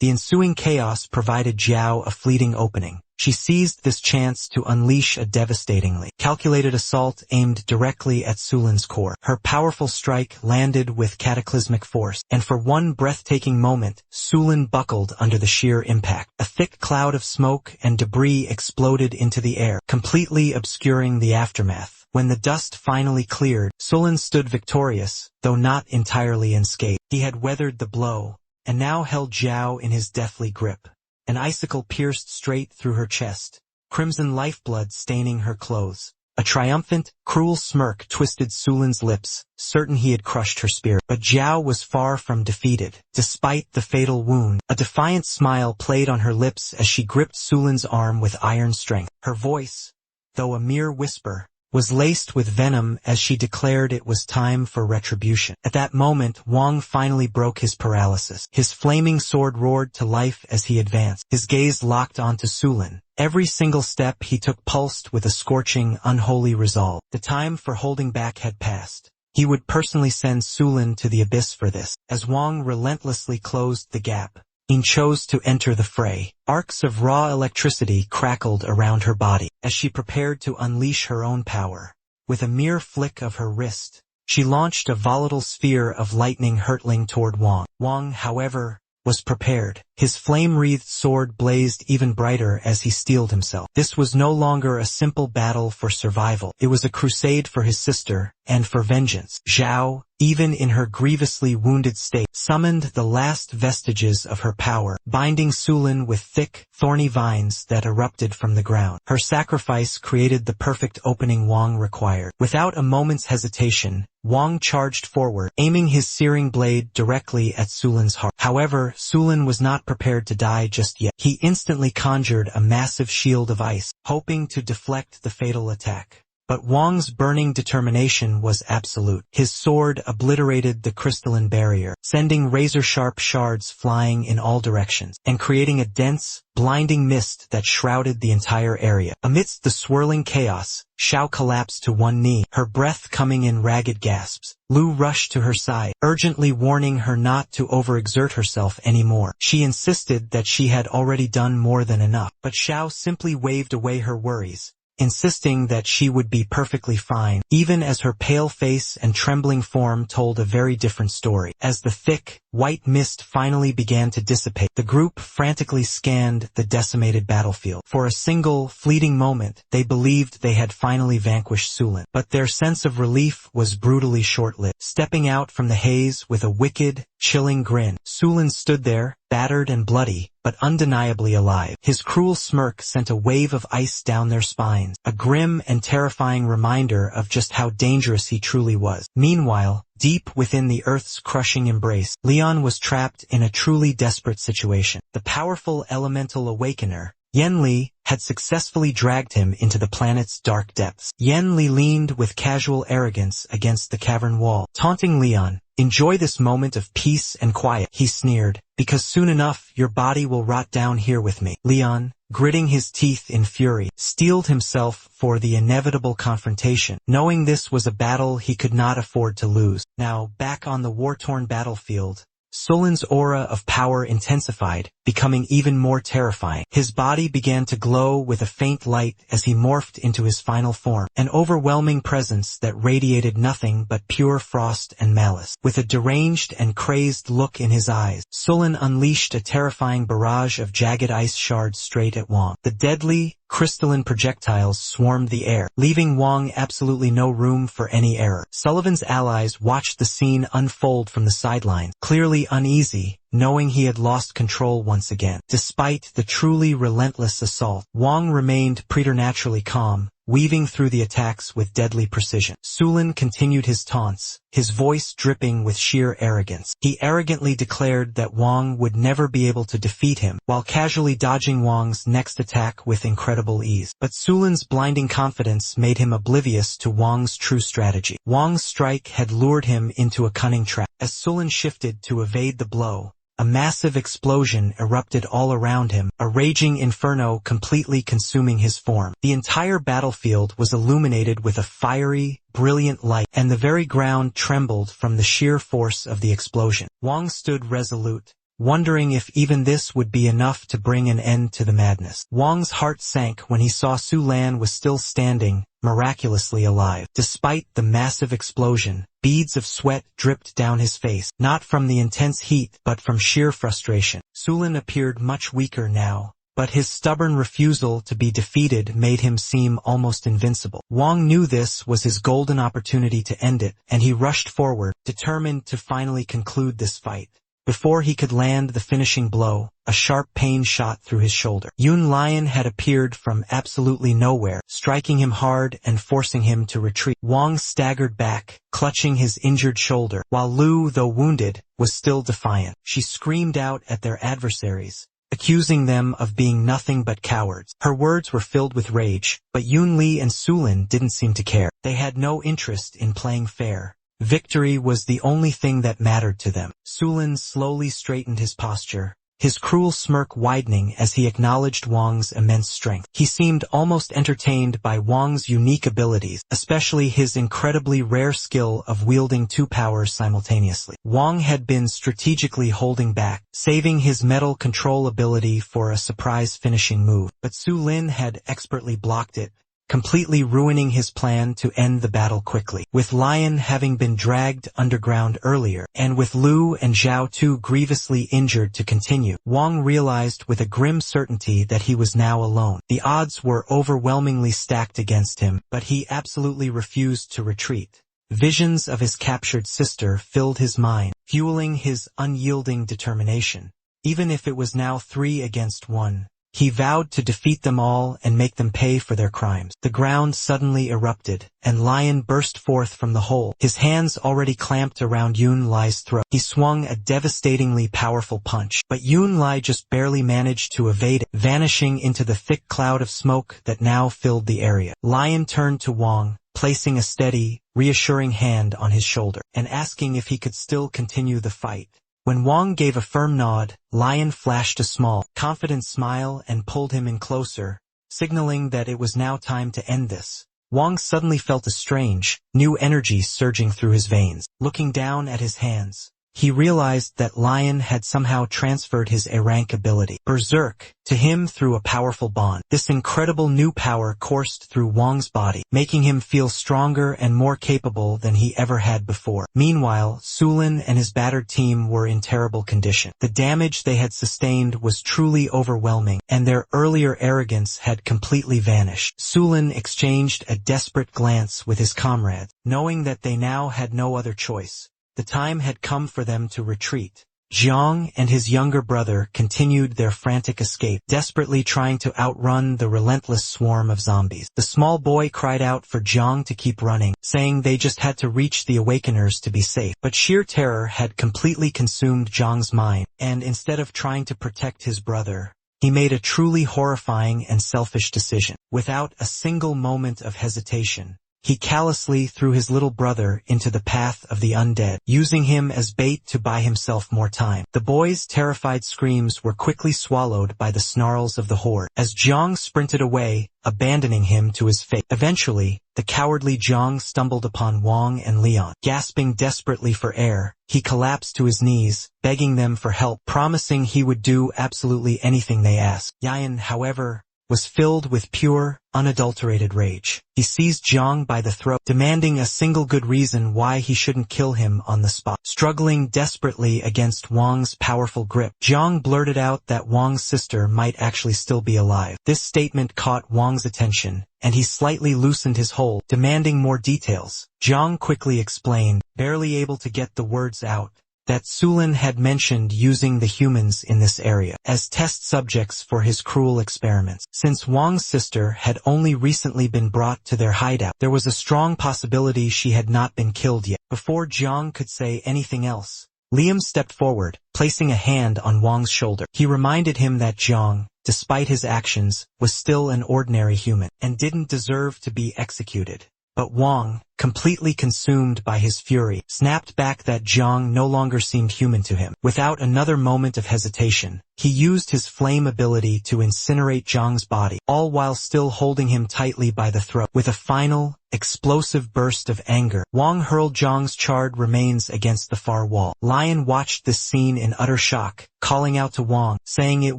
The ensuing chaos provided Jiao a fleeting opening. She seized this chance to unleash a devastatingly calculated assault aimed directly at Sulin's core. Her powerful strike landed with cataclysmic force, and for one breathtaking moment, Sulin buckled under the sheer impact. A thick cloud of smoke and debris exploded into the air, completely obscuring the aftermath. When the dust finally cleared, Sulin stood victorious, though not entirely unscathed. He had weathered the blow, and now held Jiao in his deathly grip. An icicle pierced straight through her chest, crimson lifeblood staining her clothes. A triumphant, cruel smirk twisted Sulin's lips, certain he had crushed her spirit. But Jiao was far from defeated. Despite the fatal wound, a defiant smile played on her lips as she gripped Sulin's arm with iron strength. Her voice, though a mere whisper, was laced with venom as she declared it was time for retribution. At that moment, Wang finally broke his paralysis. His flaming sword roared to life as he advanced. His gaze locked onto Sulin. Every single step he took pulsed with a scorching, unholy resolve. The time for holding back had passed. He would personally send Sulin to the abyss for this. As Wang relentlessly closed the gap, Yin chose to enter the fray. Arcs of raw electricity crackled around her body as she prepared to unleash her own power. With a mere flick of her wrist, she launched a volatile sphere of lightning hurtling toward Wang. Wang, however, was prepared. His flame-wreathed sword blazed even brighter as he steeled himself. This was no longer a simple battle for survival. It was a crusade for his sister, and for vengeance. Zhao, even in her grievously wounded state, summoned the last vestiges of her power, binding Sulin with thick, thorny vines that erupted from the ground. Her sacrifice created the perfect opening Wang required. Without a moment's hesitation, Wang charged forward, aiming his searing blade directly at Sulin's heart. However, Sulin was not prepared to die just yet. He instantly conjured a massive shield of ice, hoping to deflect the fatal attack. But Wang's burning determination was absolute. His sword obliterated the crystalline barrier, sending razor-sharp shards flying in all directions, and creating a dense, blinding mist that shrouded the entire area. Amidst the swirling chaos, Xiao collapsed to one knee, her breath coming in ragged gasps. Lu rushed to her side, urgently warning her not to overexert herself anymore. She insisted that she had already done more than enough, but Xiao simply waved away her worries, insisting that she would be perfectly fine, even as her pale face and trembling form told a very different story. As the thick, white mist finally began to dissipate, the group frantically scanned the decimated battlefield. For a single, fleeting moment, they believed they had finally vanquished Sulin. But their sense of relief was brutally short-lived. Stepping out from the haze with a wicked, chilling grin, Sulin stood there, battered and bloody, but undeniably alive. His cruel smirk sent a wave of ice down their spines, a grim and terrifying reminder of just how dangerous he truly was. Meanwhile, deep within the Earth's crushing embrace, Leon was trapped in a truly desperate situation. The powerful elemental awakener, Yanli, had successfully dragged him into the planet's dark depths. Yanli leaned with casual arrogance against the cavern wall, taunting Leon. "Enjoy this moment of peace and quiet," he sneered, "because soon enough your body will rot down here with me." Leon, gritting his teeth in fury, steeled himself for the inevitable confrontation, knowing this was a battle he could not afford to lose. Now, back on the war-torn battlefield, Sulin's aura of power intensified, becoming even more terrifying. His body began to glow with a faint light as he morphed into his final form, an overwhelming presence that radiated nothing but pure frost and malice. With a deranged and crazed look in his eyes, Sulin unleashed a terrifying barrage of jagged ice shards straight at Wang. The deadly, crystalline projectiles swarmed the air, leaving Wang absolutely no room for any error. Sullivan's allies watched the scene unfold from the sidelines, clearly uneasy, knowing he had lost control once again. Despite the truly relentless assault, Wang remained preternaturally calm, weaving through the attacks with deadly precision. Sulin continued his taunts, his voice dripping with sheer arrogance. He arrogantly declared that Wang would never be able to defeat him, while casually dodging Wang's next attack with incredible ease. But Sulin's blinding confidence made him oblivious to Wang's true strategy. Wang's strike had lured him into a cunning trap. As Sulin shifted to evade the blow, a massive explosion erupted all around him, a raging inferno completely consuming his form. The entire battlefield was illuminated with a fiery, brilliant light, and the very ground trembled from the sheer force of the explosion. Wang stood resolute, wondering if even this would be enough to bring an end to the madness. Wang's heart sank when he saw Su Lan was still standing, miraculously alive. Despite the massive explosion, beads of sweat dripped down his face, not from the intense heat but from sheer frustration. Su Lan appeared much weaker now, but his stubborn refusal to be defeated made him seem almost invincible. Wang knew this was his golden opportunity to end it, and he rushed forward, determined to finally conclude this fight. Before he could land the finishing blow, a sharp pain shot through his shoulder. Yun Lion had appeared from absolutely nowhere, striking him hard and forcing him to retreat. Wang staggered back, clutching his injured shoulder, while Lu, though wounded, was still defiant. She screamed out at their adversaries, accusing them of being nothing but cowards. Her words were filled with rage, but Yun Li and Su Lan didn't seem to care. They had no interest in playing fair. Victory was the only thing that mattered to them. Su Lan slowly straightened his posture, his cruel smirk widening as he acknowledged Wang's immense strength. He seemed almost entertained by Wang's unique abilities, especially his incredibly rare skill of wielding two powers simultaneously. Wang had been strategically holding back, saving his metal control ability for a surprise finishing move, but Su Lan had expertly blocked it, completely ruining his plan to end the battle quickly. With Lion having been dragged underground earlier, and with Lu and Zhao too grievously injured to continue, Wang realized with a grim certainty that he was now alone. The odds were overwhelmingly stacked against him, but he absolutely refused to retreat. Visions of his captured sister filled his mind, fueling his unyielding determination. Even if it was now 3 against 1, he vowed to defeat them all and make them pay for their crimes. The ground suddenly erupted, and Lion burst forth from the hole, his hands already clamped around Yun Li's throat. He swung a devastatingly powerful punch, but Yun Li just barely managed to evade it, vanishing into the thick cloud of smoke that now filled the area. Lion turned to Wang, placing a steady, reassuring hand on his shoulder, and asking if he could still continue the fight. When Wang gave a firm nod, Lion flashed a small, confident smile and pulled him in closer, signaling that it was now time to end this. Wang suddenly felt a strange, new energy surging through his veins. Looking down at his hands, he realized that Lion had somehow transferred his A-rank ability, Berserk, to him through a powerful bond. This incredible new power coursed through Wang's body, making him feel stronger and more capable than he ever had before. Meanwhile, Su Lan and his battered team were in terrible condition. The damage they had sustained was truly overwhelming, and their earlier arrogance had completely vanished. Su Lan exchanged a desperate glance with his comrades, knowing that they now had no other choice. The time had come for them to retreat. Jiang and his younger brother continued their frantic escape, desperately trying to outrun the relentless swarm of zombies. The small boy cried out for Jiang to keep running, saying they just had to reach the Awakeners to be safe. But sheer terror had completely consumed Jiang's mind, and instead of trying to protect his brother, he made a truly horrifying and selfish decision. Without a single moment of hesitation, he callously threw his little brother into the path of the undead, using him as bait to buy himself more time. The boy's terrified screams were quickly swallowed by the snarls of the horde, as Jiang sprinted away, abandoning him to his fate. Eventually, the cowardly Jiang stumbled upon Wang and Leon. Gasping desperately for air, he collapsed to his knees, begging them for help, promising he would do absolutely anything they asked. Yayan, however, was filled with pure, unadulterated rage. He seized Jiang by the throat, demanding a single good reason why he shouldn't kill him on the spot. Struggling desperately against Wang's powerful grip, Jiang blurted out that Wang's sister might actually still be alive. This statement caught Wang's attention, and he slightly loosened his hold, demanding more details. Jiang quickly explained, barely able to get the words out, that Su Lan had mentioned using the humans in this area as test subjects for his cruel experiments. Since Wang's sister had only recently been brought to their hideout, there was a strong possibility she had not been killed yet. Before Jiang could say anything else, Liam stepped forward, placing a hand on Wang's shoulder. He reminded him that Jiang, despite his actions, was still an ordinary human, and didn't deserve to be executed. But Wang, completely consumed by his fury, snapped back that Zhang no longer seemed human to him. Without another moment of hesitation, he used his flame ability to incinerate Zhang's body, all while still holding him tightly by the throat. With a final, explosive burst of anger, Wang hurled Zhang's charred remains against the far wall. Lion watched this scene in utter shock, calling out to Wang, saying it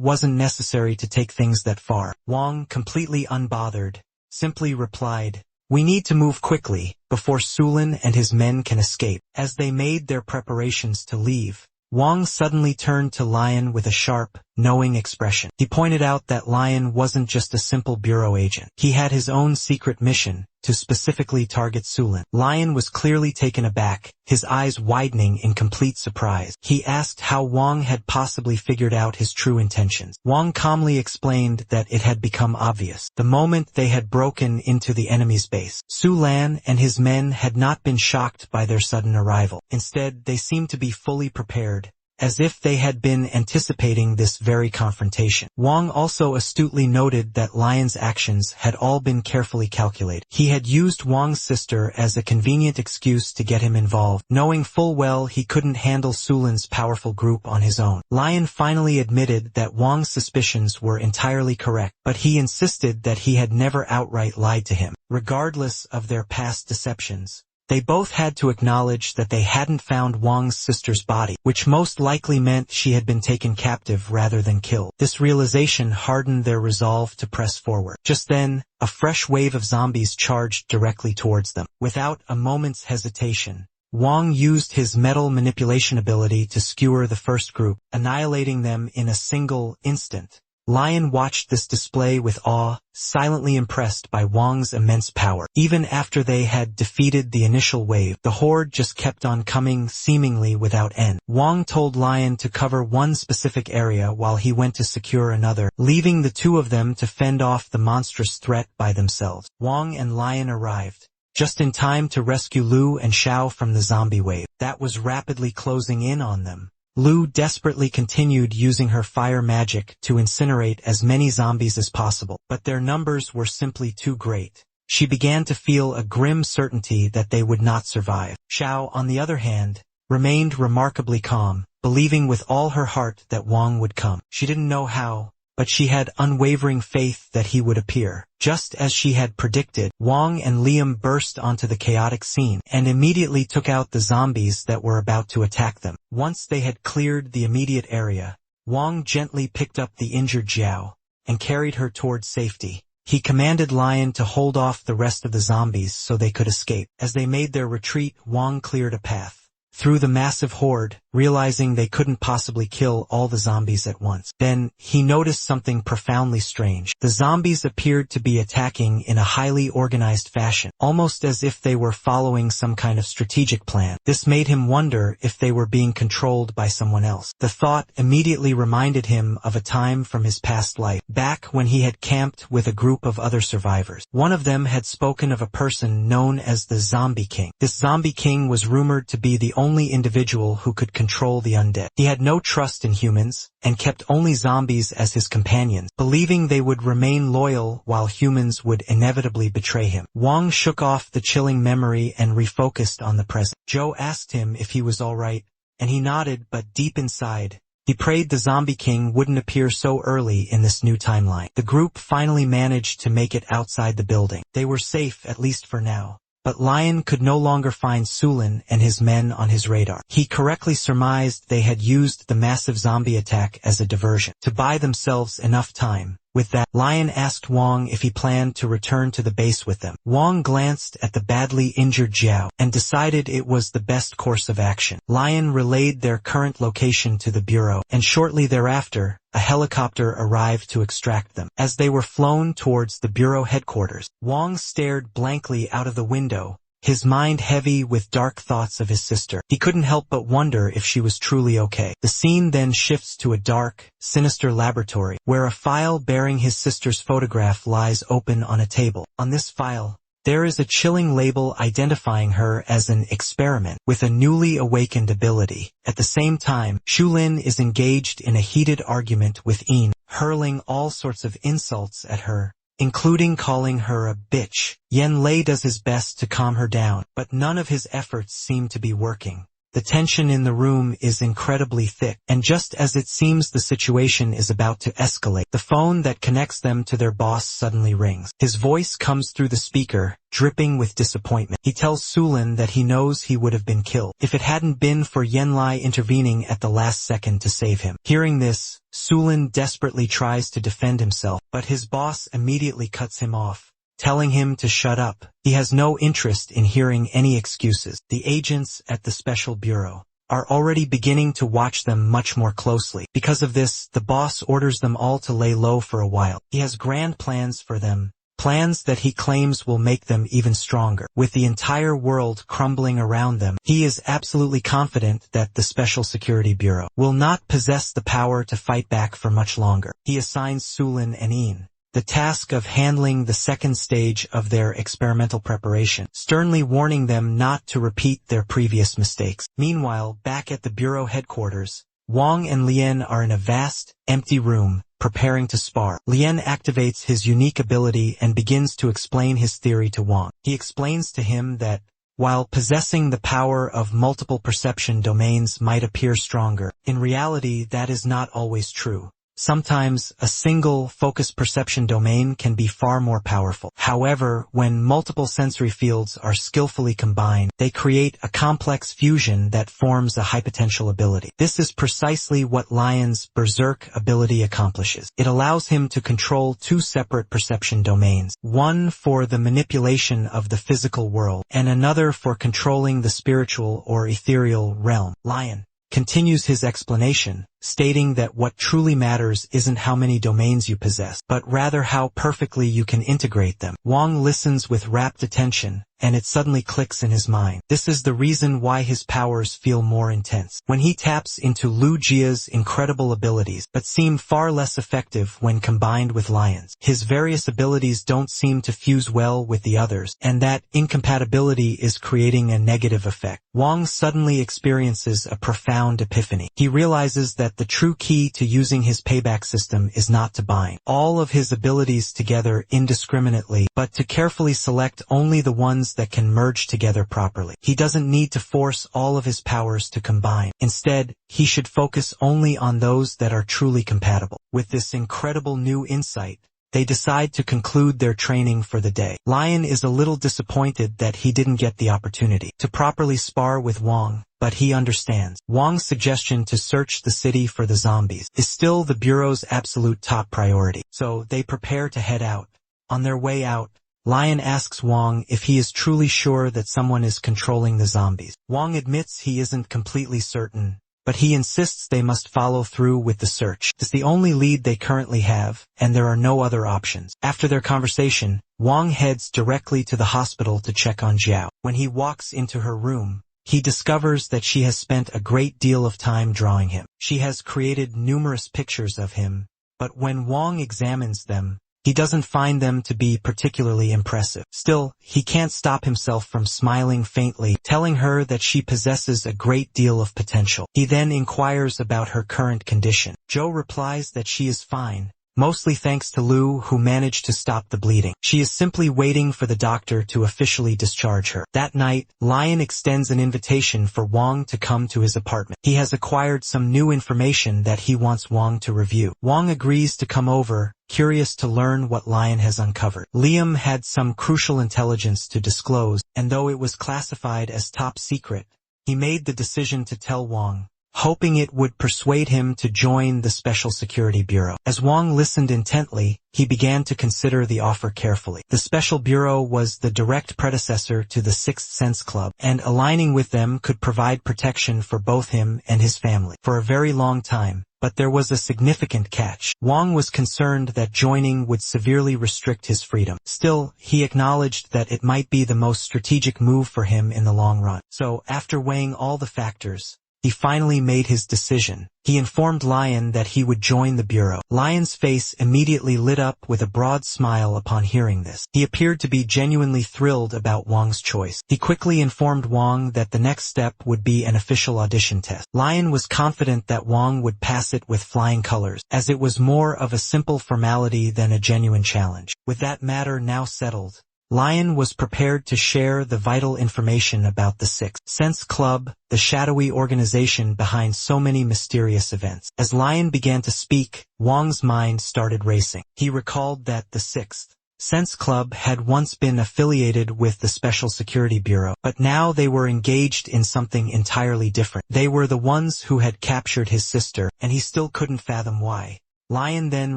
wasn't necessary to take things that far. Wang, completely unbothered, simply replied, "We need to move quickly, before Sulin and his men can escape." As they made their preparations to leave, Wang suddenly turned to Lion with a sharp, knowing expression. He pointed out that Lion wasn't just a simple bureau agent. He had his own secret mission, to specifically target Sulin. Lion was clearly taken aback, his eyes widening in complete surprise. He asked how Wang had possibly figured out his true intentions. Wang calmly explained that it had become obvious the moment they had broken into the enemy's base. Sulin and his men had not been shocked by their sudden arrival. Instead, they seemed to be fully prepared, as if they had been anticipating this very confrontation. Wang also astutely noted that Lion's actions had all been carefully calculated. He had used Wang's sister as a convenient excuse to get him involved, knowing full well he couldn't handle Sulin's powerful group on his own. Lion finally admitted that Wang's suspicions were entirely correct, but he insisted that he had never outright lied to him. Regardless of their past deceptions, they both had to acknowledge that they hadn't found Wang's sister's body, which most likely meant she had been taken captive rather than killed. This realization hardened their resolve to press forward. Just then, a fresh wave of zombies charged directly towards them. Without a moment's hesitation, Wang used his metal manipulation ability to skewer the first group, annihilating them in a single instant. Lion watched this display with awe, silently impressed by Wang's immense power. Even after they had defeated the initial wave, the horde just kept on coming, seemingly without end. Wang told Lion to cover one specific area while he went to secure another, leaving the two of them to fend off the monstrous threat by themselves. Wang and Lion arrived just in time to rescue Lu and Xiao from the zombie wave that was rapidly closing in on them. Lu desperately continued using her fire magic to incinerate as many zombies as possible, but their numbers were simply too great. She began to feel a grim certainty that they would not survive. Xiao, on the other hand, remained remarkably calm, believing with all her heart that Wang would come. She didn't know how, but she had unwavering faith that he would appear. Just as she had predicted, Wang and Liam burst onto the chaotic scene and immediately took out the zombies that were about to attack them. Once they had cleared the immediate area, Wang gently picked up the injured Zhao and carried her towards safety. He commanded Lion to hold off the rest of the zombies so they could escape. As they made their retreat, Wang cleared a path through the massive horde, realizing they couldn't possibly kill all the zombies at once. Then, he noticed something profoundly strange. The zombies appeared to be attacking in a highly organized fashion, almost as if they were following some kind of strategic plan. This made him wonder if they were being controlled by someone else. The thought immediately reminded him of a time from his past life, back when he had camped with a group of other survivors. One of them had spoken of a person known as the Zombie King. This Zombie King was rumored to be the only individual who could control the undead. He had no trust in humans, and kept only zombies as his companions, believing they would remain loyal while humans would inevitably betray him. Wang shook off the chilling memory and refocused on the present. Zhou asked him if he was alright, and he nodded, but deep inside, he prayed the Zombie King wouldn't appear so early in this new timeline. The group finally managed to make it outside the building. They were safe, at least for now. But Lion could no longer find Sulin and his men on his radar. He correctly surmised they had used the massive zombie attack as a diversion to buy themselves enough time. With that, Lion asked Wang if he planned to return to the base with them. Wang glanced at the badly injured Zhao and decided it was the best course of action. Lion relayed their current location to the bureau, and shortly thereafter, a helicopter arrived to extract them. As they were flown towards the bureau headquarters, Wang stared blankly out of the window, his mind heavy with dark thoughts of his sister. He couldn't help but wonder if she was truly okay. The scene then shifts to a dark, sinister laboratory, where a file bearing his sister's photograph lies open on a table. On this file, there is a chilling label identifying her as an experiment with a newly awakened ability. At the same time, Shulin is engaged in a heated argument with Yin, hurling all sorts of insults at her, including calling her a bitch. Yahello does his best to calm her down, but none of his efforts seem to be working. The tension in the room is incredibly thick, and just as it seems the situation is about to escalate, the phone that connects them to their boss suddenly rings. His voice comes through the speaker, dripping with disappointment. He tells Sulin that he knows he would have been killed if it hadn't been for Yahello intervening at the last second to save him. Hearing this, Sulin desperately tries to defend himself, but his boss immediately cuts him off, telling him to shut up. He has no interest in hearing any excuses. The agents at the Special Bureau are already beginning to watch them much more closely. Because of this, the boss orders them all to lay low for a while. He has grand plans for them, plans that he claims will make them even stronger. With the entire world crumbling around them, he is absolutely confident that the Special Security Bureau will not possess the power to fight back for much longer. He assigns Sulin and Een the task of handling the second stage of their experimental preparation, sternly warning them not to repeat their previous mistakes. Meanwhile, back at the Bureau headquarters, Wang and Lien are in a vast, empty room, preparing to spar. Lien activates his unique ability and begins to explain his theory to Wang. He explains to him that, while possessing the power of multiple perception domains might appear stronger, in reality that is not always true. Sometimes a single focused perception domain can be far more powerful. However, when multiple sensory fields are skillfully combined, they create a complex fusion that forms a high potential ability. This is precisely what Lien's Berserk ability accomplishes. It allows him to control two separate perception domains, one for the manipulation of the physical world, and another for controlling the spiritual or ethereal realm. Lien continues his explanation, stating that what truly matters isn't how many domains you possess, but rather how perfectly you can integrate them. Wang listens with rapt attention, and it suddenly clicks in his mind. This is the reason why his powers feel more intense when he taps into Lu Jia's incredible abilities, but seem far less effective when combined with Lien's. His various abilities don't seem to fuse well with the others, and that incompatibility is creating a negative effect. Wang suddenly experiences a profound epiphany. He realizes that the true key to using his payback system is not to bind all of his abilities together indiscriminately, but to carefully select only the ones that can merge together properly. He doesn't need to force all of his powers to combine. Instead, he should focus only on those that are truly compatible. With this incredible new insight, they decide to conclude their training for the day. Lien is a little disappointed that he didn't get the opportunity to properly spar with Wang, but he understands. Wang's suggestion to search the city for the zombies is still the Bureau's absolute top priority, so they prepare to head out. On their way out, Lien asks Wang if he is truly sure that someone is controlling the zombies. Wang admits he isn't completely certain, but he insists they must follow through with the search. It's the only lead they currently have, and there are no other options. After their conversation, Wang heads directly to the hospital to check on Jiao. When he walks into her room, he discovers that she has spent a great deal of time drawing him. She has created numerous pictures of him, but when Wang examines them, he doesn't find them to be particularly impressive. Still, he can't stop himself from smiling faintly, telling her that she possesses a great deal of potential. He then inquires about her current condition. Zhou replies that she is fine, mostly thanks to Lu, who managed to stop the bleeding. She is simply waiting for the doctor to officially discharge her. That night, Lien extends an invitation for Wang to come to his apartment. He has acquired some new information that he wants Wang to review. Wang agrees to come over, curious to learn what Lien has uncovered. Liam had some crucial intelligence to disclose, and though it was classified as top secret, he made the decision to tell Wang, hoping it would persuade him to join the Special Security Bureau. As Wang listened intently, he began to consider the offer carefully. The Special Bureau was the direct predecessor to the Sixth Sense Club, and aligning with them could provide protection for both him and his family for a very long time. But there was a significant catch. Wang was concerned that joining would severely restrict his freedom. Still, he acknowledged that it might be the most strategic move for him in the long run. So, after weighing all the factors, He finally made his decision. He informed Lion that he would join the bureau. Lion's face immediately lit up with a broad smile upon hearing this. He appeared to be genuinely thrilled about Wang's choice. He quickly informed Wang that the next step would be an official audition test. Lion was confident that Wang would pass it with flying colors, as it was more of a simple formality than a genuine challenge. With that matter now settled, Lion was prepared to share the vital information about the Sixth Sense Club, the shadowy organization behind so many mysterious events. As Lion began to speak, Wang's mind started racing. He recalled that the Sixth Sense Club had once been affiliated with the Special Security Bureau, but now they were engaged in something entirely different. They were the ones who had captured his sister, and he still couldn't fathom why. Lion then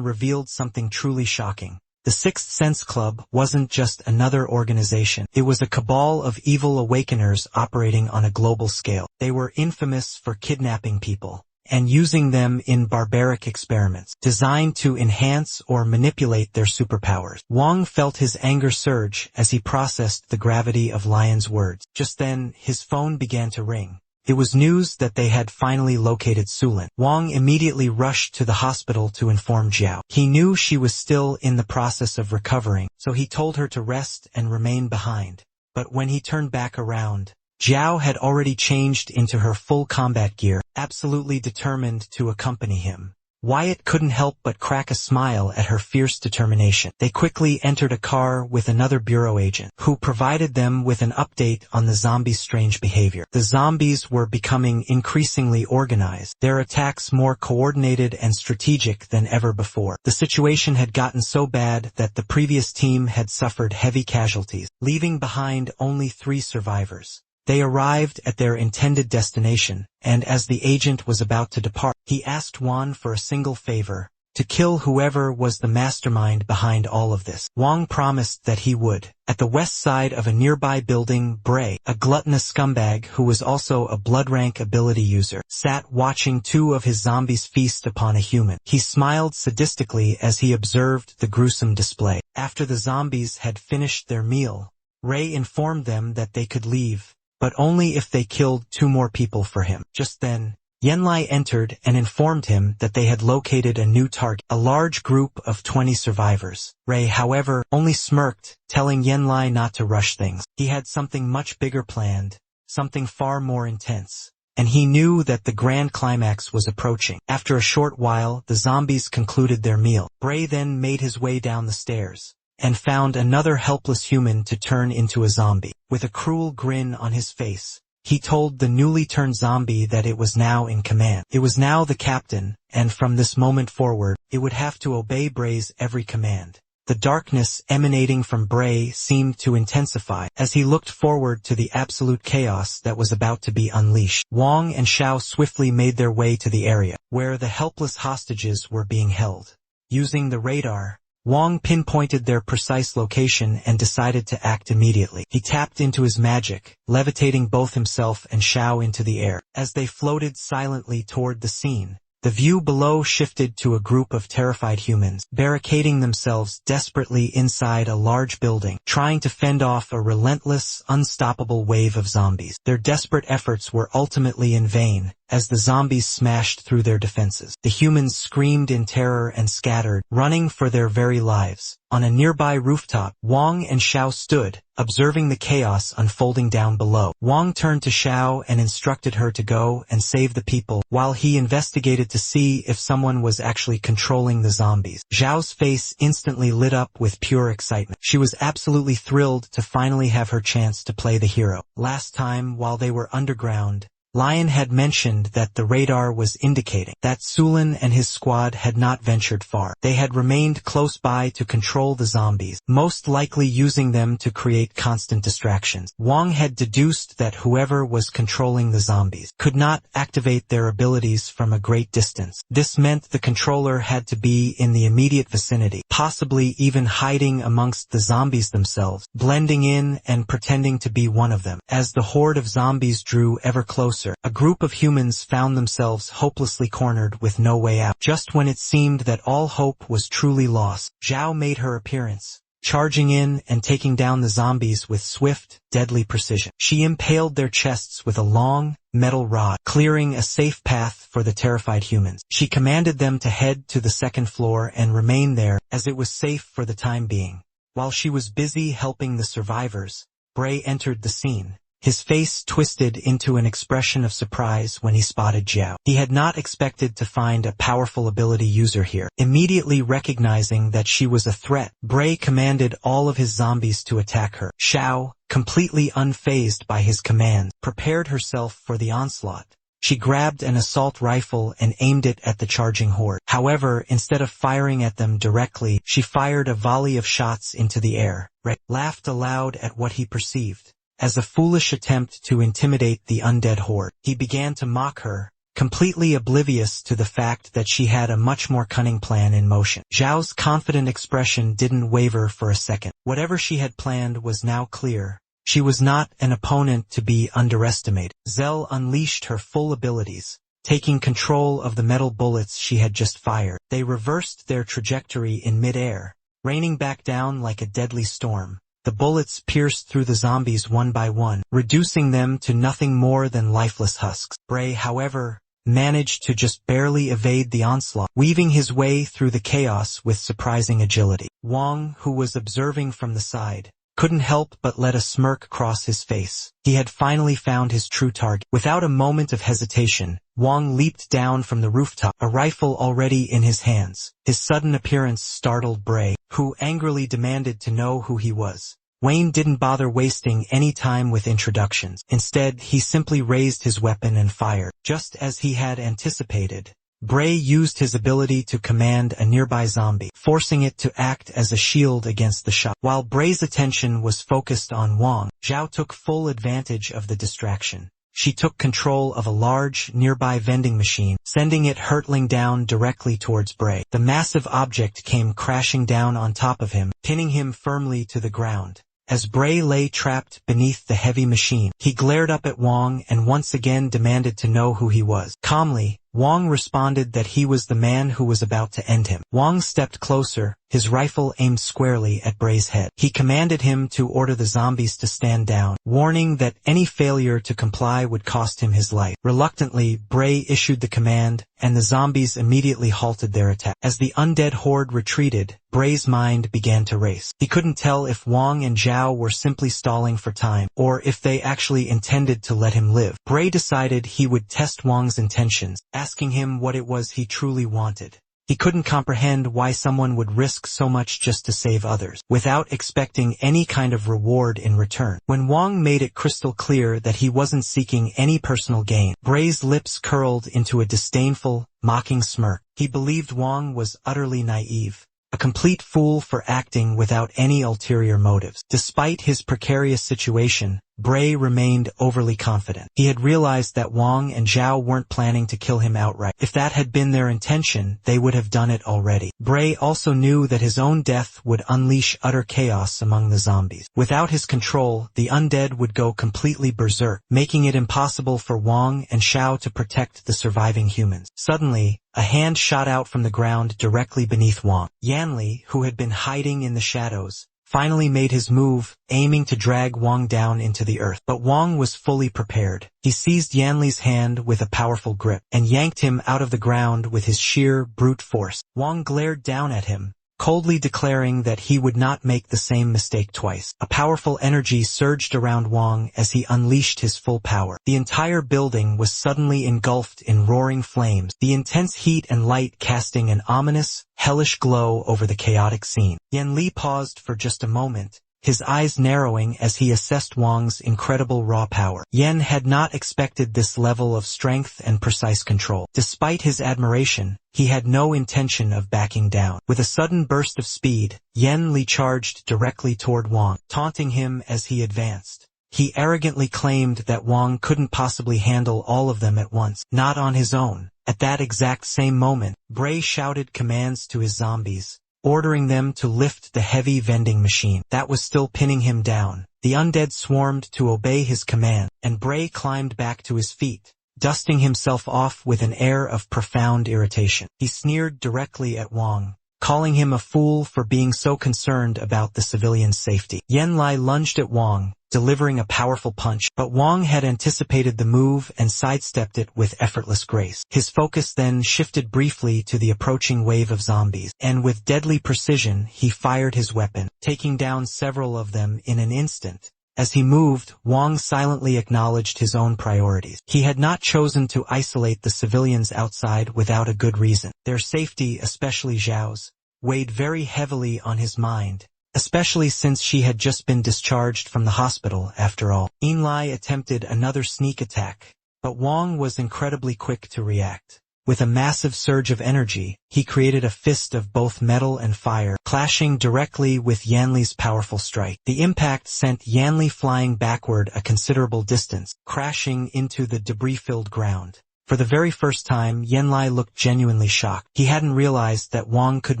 revealed something truly shocking. The Sixth Sense Club wasn't just another organization. It was a cabal of evil awakeners operating on a global scale. They were infamous for kidnapping people and using them in barbaric experiments designed to enhance or manipulate their superpowers. Wang felt his anger surge as he processed the gravity of Lion's words. Just then, his phone began to ring. It was news that they had finally located Sulin. Wang immediately rushed to the hospital to inform Jiao. He knew she was still in the process of recovering, so he told her to rest and remain behind. But when he turned back around, Jiao had already changed into her full combat gear, absolutely determined to accompany him. Wyatt couldn't help but crack a smile at her fierce determination. They quickly entered a car with another bureau agent, who provided them with an update on the zombies' strange behavior. The zombies were becoming increasingly organized, their attacks more coordinated and strategic than ever before. The situation had gotten so bad that the previous team had suffered heavy casualties, leaving behind only 3 survivors. They arrived at their intended destination, and as the agent was about to depart, he asked Wang for a single favor, to kill whoever was the mastermind behind all of this. Wang promised that he would. At the west side of a nearby building, Bray, a gluttonous scumbag who was also a blood rank ability user, sat watching 2 of his zombies feast upon a human. He smiled sadistically as he observed the gruesome display. After the zombies had finished their meal, Ray informed them that they could leave, but only if they killed 2 more people for him. Just then, Yenlai entered and informed him that they had located a new target, a large group of 20 survivors. Ray, however, only smirked, telling Yenlai not to rush things. He had something much bigger planned, something far more intense, and he knew that the grand climax was approaching. After a short while, the zombies concluded their meal. Ray then made his way down the stairs and found another helpless human to turn into a zombie. With a cruel grin on his face, he told the newly turned zombie that it was now in command. It was now the captain, and from this moment forward, it would have to obey Bray's every command. The darkness emanating from Bray seemed to intensify as he looked forward to the absolute chaos that was about to be unleashed. Wang and Xiao swiftly made their way to the area where the helpless hostages were being held. Using the radar, Wang pinpointed their precise location and decided to act immediately. He tapped into his magic, levitating both himself and Xiao into the air. As they floated silently toward the scene, the view below shifted to a group of terrified humans, barricading themselves desperately inside a large building, trying to fend off a relentless, unstoppable wave of zombies. Their desperate efforts were ultimately in vain, as the zombies smashed through their defenses. The humans screamed in terror and scattered, running for their very lives. On a nearby rooftop, Wang and Xiao stood, observing the chaos unfolding down below. Wang turned to Xiao and instructed her to go and save the people, while he investigated to see if someone was actually controlling the zombies. Xiao's face instantly lit up with pure excitement. She was absolutely thrilled to finally have her chance to play the hero. Last time, while they were underground, Lion had mentioned that the radar was indicating that Sulin and his squad had not ventured far. They had remained close by to control the zombies, most likely using them to create constant distractions. Wang had deduced that whoever was controlling the zombies could not activate their abilities from a great distance. This meant the controller had to be in the immediate vicinity, possibly even hiding amongst the zombies themselves, blending in and pretending to be one of them. As the horde of zombies drew ever closer, a group of humans found themselves hopelessly cornered with no way out. Just when it seemed that all hope was truly lost, Zhao made her appearance. charging in and taking down the zombies with swift, deadly precision. She impaled their chests with a long, metal rod, clearing a safe path for the terrified humans. She commanded them to head to the second floor and remain there, as it was safe for the time being. While she was busy helping the survivors, Bray entered the scene. His face twisted into an expression of surprise when he spotted Xiao. He had not expected to find a powerful ability user here. Immediately recognizing that she was a threat, Bray commanded all of his zombies to attack her. Xiao, completely unfazed by his commands, prepared herself for the onslaught. She grabbed an assault rifle and aimed it at the charging horde. However, instead of firing at them directly, she fired a volley of shots into the air. Ray laughed aloud at what he perceived as a foolish attempt to intimidate the undead horde. He began to mock her, completely oblivious to the fact that she had a much more cunning plan in motion. Zhao's confident expression didn't waver for a second. Whatever she had planned was now clear. She was not an opponent to be underestimated. Zell unleashed her full abilities, taking control of the metal bullets she had just fired. They reversed their trajectory in mid-air, raining back down like a deadly storm. The bullets pierced through the zombies one by one, reducing them to nothing more than lifeless husks. Bray, however, managed to just barely evade the onslaught, weaving his way through the chaos with surprising agility. Wang, who was observing from the side, couldn't help but let a smirk cross his face. He had finally found his true target. Without a moment of hesitation, Wang leaped down from the rooftop, a rifle already in his hands. His sudden appearance startled Bray, who angrily demanded to know who he was. Wayne didn't bother wasting any time with introductions. Instead, he simply raised his weapon and fired. Just as he had anticipated, Bray used his ability to command a nearby zombie, forcing it to act as a shield against the shot. While Bray's attention was focused on Wang, Zhao took full advantage of the distraction. She took control of a large, nearby vending machine, sending it hurtling down directly towards Bray. The massive object came crashing down on top of him, pinning him firmly to the ground. As Bray lay trapped beneath the heavy machine, he glared up at Wang and once again demanded to know who he was. Calmly, Wang responded that he was the man who was about to end him. Wang stepped closer, his rifle aimed squarely at Bray's head. He commanded him to order the zombies to stand down, warning that any failure to comply would cost him his life. Reluctantly, Bray issued the command, and the zombies immediately halted their attack. As the undead horde retreated, Bray's mind began to race. He couldn't tell if Wang and Zhao were simply stalling for time, or if they actually intended to let him live. Bray decided he would test Wang's intentions, asking him what it was he truly wanted. He couldn't comprehend why someone would risk so much just to save others, without expecting any kind of reward in return. When Wang made it crystal clear that he wasn't seeking any personal gain, Bray's lips curled into a disdainful, mocking smirk. He believed Wang was utterly naive, a complete fool for acting without any ulterior motives. Despite his precarious situation, Bray remained overly confident. He had realized that Wang and Zhao weren't planning to kill him outright. If that had been their intention, they would have done it already. Bray also knew that his own death would unleash utter chaos among the zombies. Without his control, the undead would go completely berserk, making it impossible for Wang and Zhao to protect the surviving humans. Suddenly, a hand shot out from the ground directly beneath Wang. Yanli, who had been hiding in the shadows, finally made his move, aiming to drag Wang down into the earth. But Wang was fully prepared. He seized Yanli's hand with a powerful grip, and yanked him out of the ground with his sheer brute force. Wang glared down at him, coldly declaring that he would not make the same mistake twice. A powerful energy surged around Wang as he unleashed his full power. The entire building was suddenly engulfed in roaring flames, the intense heat and light casting an ominous, hellish glow over the chaotic scene. Yanli paused for just a moment, his eyes narrowing as he assessed Wang's incredible raw power. Yen had not expected this level of strength and precise control. Despite his admiration, he had no intention of backing down. With a sudden burst of speed, Yen Li charged directly toward Wang, taunting him as he advanced. He arrogantly claimed that Wang couldn't possibly handle all of them at once, not on his own. At that exact same moment, Bray shouted commands to his zombies, ordering them to lift the heavy vending machine that was still pinning him down. The undead swarmed to obey his command, and Bray climbed back to his feet, dusting himself off with an air of profound irritation. He sneered directly at Wang, calling him a fool for being so concerned about the civilians' safety. Yanlai lunged at Wang, delivering a powerful punch, but Wang had anticipated the move and sidestepped it with effortless grace. His focus then shifted briefly to the approaching wave of zombies, and with deadly precision he fired his weapon, taking down several of them in an instant. As he moved, Wang silently acknowledged his own priorities. He had not chosen to isolate the civilians outside without a good reason. Their safety, especially Zhao's, weighed very heavily on his mind, especially since she had just been discharged from the hospital after all. Yanlai attempted another sneak attack, but Wang was incredibly quick to react. With a massive surge of energy, he created a fist of both metal and fire, clashing directly with Yanli's powerful strike. The impact sent Yanli flying backward a considerable distance, crashing into the debris-filled ground. For the very first time, Yanlai looked genuinely shocked. He hadn't realized that Wang could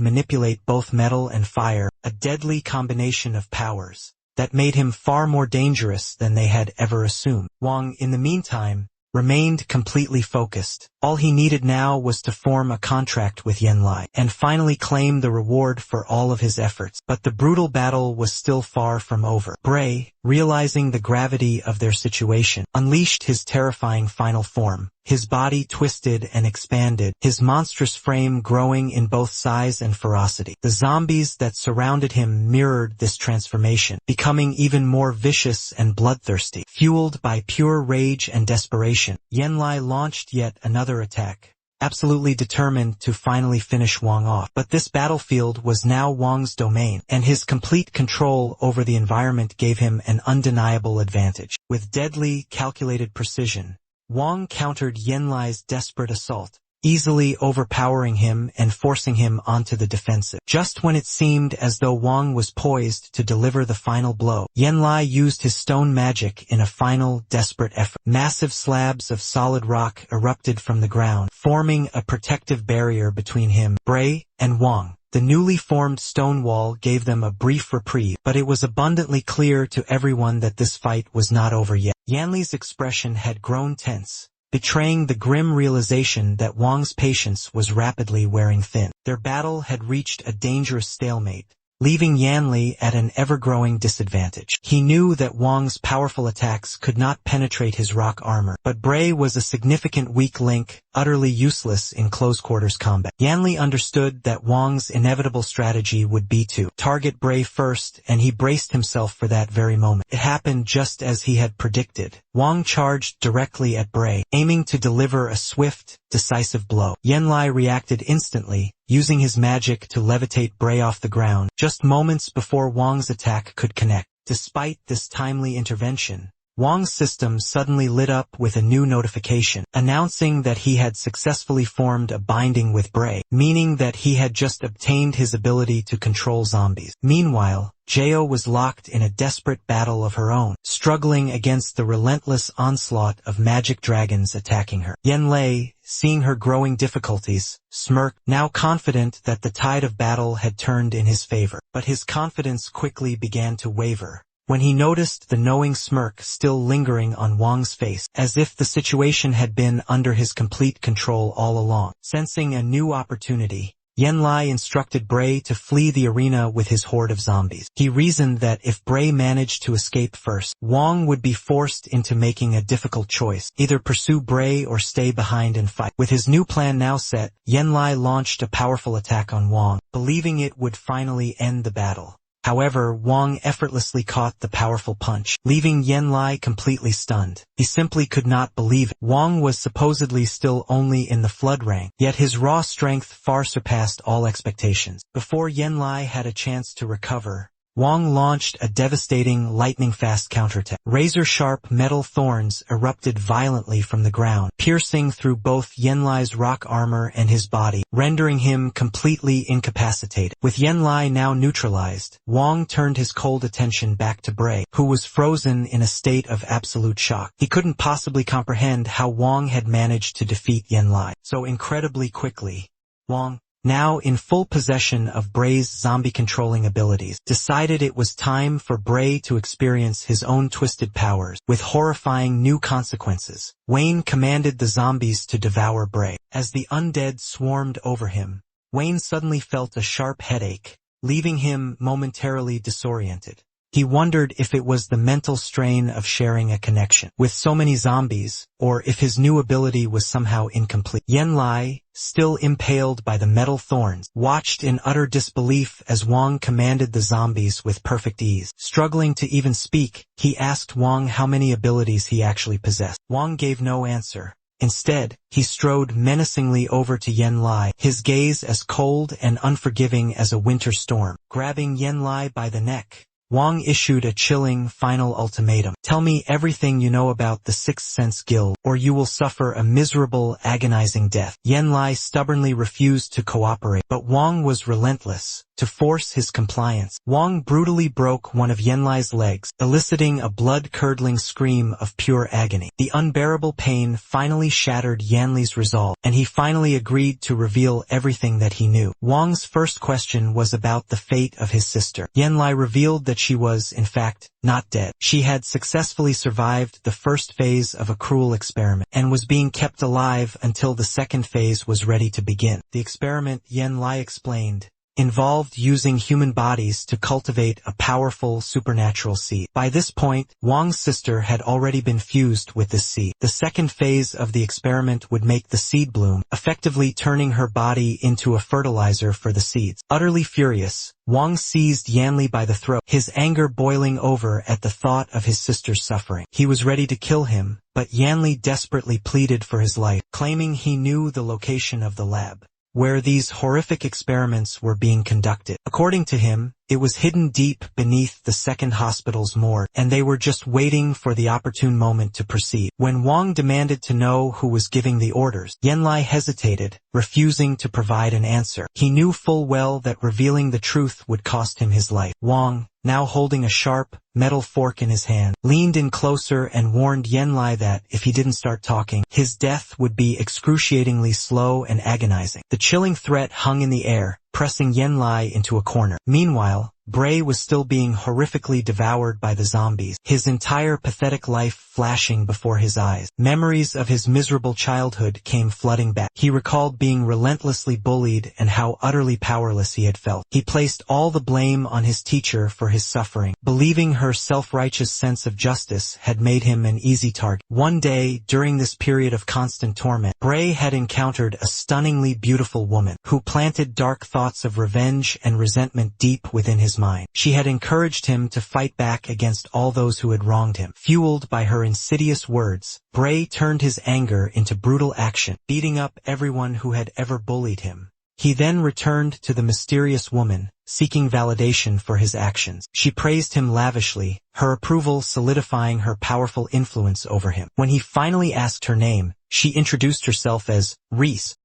manipulate both metal and fire, a deadly combination of powers that made him far more dangerous than they had ever assumed. Wang, in the meantime, remained completely focused. All he needed now was to form a contract with Yanlai and finally claim the reward for all of his efforts. But the brutal battle was still far from over. Bray, realizing the gravity of their situation, unleashed his terrifying final form. His body twisted and expanded, his monstrous frame growing in both size and ferocity. The zombies that surrounded him mirrored this transformation, becoming even more vicious and bloodthirsty. Fueled by pure rage and desperation, Yanlai launched yet another attack, absolutely determined to finally finish Wang off. But this battlefield was now Wang's domain, and his complete control over the environment gave him an undeniable advantage. With deadly, calculated precision, Wang countered Yanlai's desperate assault, easily overpowering him and forcing him onto the defensive. Just when it seemed as though Wang was poised to deliver the final blow, Yanlai used his stone magic in a final, desperate effort. Massive slabs of solid rock erupted from the ground, forming a protective barrier between him, Bray, and Wang. The newly formed stone wall gave them a brief reprieve, but it was abundantly clear to everyone that this fight was not over yet. Yanli's expression had grown tense, betraying the grim realization that Wang's patience was rapidly wearing thin. Their battle had reached a dangerous stalemate, leaving Yanli at an ever-growing disadvantage. He knew that Wang's powerful attacks could not penetrate his rock armor, but Bray was a significant weak link, utterly useless in close-quarters combat. Yanli understood that Wang's inevitable strategy would be to target Bray first, and he braced himself for that very moment. It happened just as he had predicted. Wang charged directly at Bray, aiming to deliver a swift, decisive blow. Yanlai reacted instantly, using his magic to levitate Bray off the ground, just moments before Wang's attack could connect. Despite this timely intervention, Wang's system suddenly lit up with a new notification, announcing that he had successfully formed a binding with Bray, meaning that he had just obtained his ability to control zombies. Meanwhile, Zhao was locked in a desperate battle of her own, struggling against the relentless onslaught of magic dragons attacking her. Yanlai, seeing her growing difficulties, smirked, now confident that the tide of battle had turned in his favor. But his confidence quickly began to waver when he noticed the knowing smirk still lingering on Wang's face, as if the situation had been under his complete control all along. Sensing a new opportunity, Yanlai instructed Bray to flee the arena with his horde of zombies. He reasoned that if Bray managed to escape first, Wang would be forced into making a difficult choice, either pursue Bray or stay behind and fight. With his new plan now set, Yanlai launched a powerful attack on Wang, believing it would finally end the battle. However, Wang effortlessly caught the powerful punch, leaving Yanlai completely stunned. He simply could not believe it. Wang was supposedly still only in the flood rank, yet his raw strength far surpassed all expectations. Before Yanlai had a chance to recover, Wang launched a devastating, lightning-fast counterattack. Razor-sharp metal thorns erupted violently from the ground, piercing through both Yanlai's rock armor and his body, rendering him completely incapacitated. With Yanlai now neutralized, Wang turned his cold attention back to Bray, who was frozen in a state of absolute shock. He couldn't possibly comprehend how Wang had managed to defeat Yanlai so incredibly quickly. Wang, now in full possession of Bray's zombie-controlling abilities, decided it was time for Bray to experience his own twisted powers, with horrifying new consequences. Wayne commanded the zombies to devour Bray. As the undead swarmed over him, Wayne suddenly felt a sharp headache, leaving him momentarily disoriented. He wondered if it was the mental strain of sharing a connection with so many zombies, or if his new ability was somehow incomplete. Yanlai, still impaled by the metal thorns, watched in utter disbelief as Wang commanded the zombies with perfect ease. Struggling to even speak, he asked Wang how many abilities he actually possessed. Wang gave no answer. Instead, he strode menacingly over to Yanlai, his gaze as cold and unforgiving as a winter storm. Grabbing Yanlai by the neck, Wang issued a chilling final ultimatum. Tell me everything you know about the Sixth Sense Guild, or you will suffer a miserable, agonizing death. Yanlai stubbornly refused to cooperate, but Wang was relentless. To force his compliance, Wang brutally broke one of Yanlai's legs, eliciting a blood-curdling scream of pure agony. The unbearable pain finally shattered Yanlai's resolve, and he finally agreed to reveal everything that he knew. Wang's first question was about the fate of his sister. Yanlai revealed that she was, in fact, not dead. She had successfully survived the first phase of a cruel experiment, and was being kept alive until the second phase was ready to begin. The experiment, Yanlai explained, involved using human bodies to cultivate a powerful supernatural seed. By this point, Wang's sister had already been fused with this seed. The second phase of the experiment would make the seed bloom, effectively turning her body into a fertilizer for the seeds. Utterly furious, Wang seized Yanli by the throat, his anger boiling over at the thought of his sister's suffering. He was ready to kill him, but Yanli desperately pleaded for his life, claiming he knew the location of the lab where these horrific experiments were being conducted. According to him, it was hidden deep beneath the second hospital's morgue, and they were just waiting for the opportune moment to proceed. When Wang demanded to know who was giving the orders, Yanlai hesitated, refusing to provide an answer. He knew full well that revealing the truth would cost him his life. Wang, now holding a sharp, metal fork in his hand, leaned in closer and warned Yanlai that, if he didn't start talking, his death would be excruciatingly slow and agonizing. The chilling threat hung in the air, pressing Yanlai into a corner. Meanwhile, Bray was still being horrifically devoured by the zombies, his entire pathetic life flashing before his eyes. Memories of his miserable childhood came flooding back. He recalled being relentlessly bullied and how utterly powerless he had felt. He placed all the blame on his teacher for his suffering, believing her self-righteous sense of justice had made him an easy target. One day, during this period of constant torment, Bray had encountered a stunningly beautiful woman who planted dark thoughts of revenge and resentment deep within his mind. She had encouraged him to fight back against all those who had wronged him. Fueled by her insidious words, Bray turned his anger into brutal action, beating up everyone who had ever bullied him. He then returned to the mysterious woman, seeking validation for his actions. She praised him lavishly, her approval solidifying her powerful influence over him. When he finally asked her name, she introduced herself as Reese.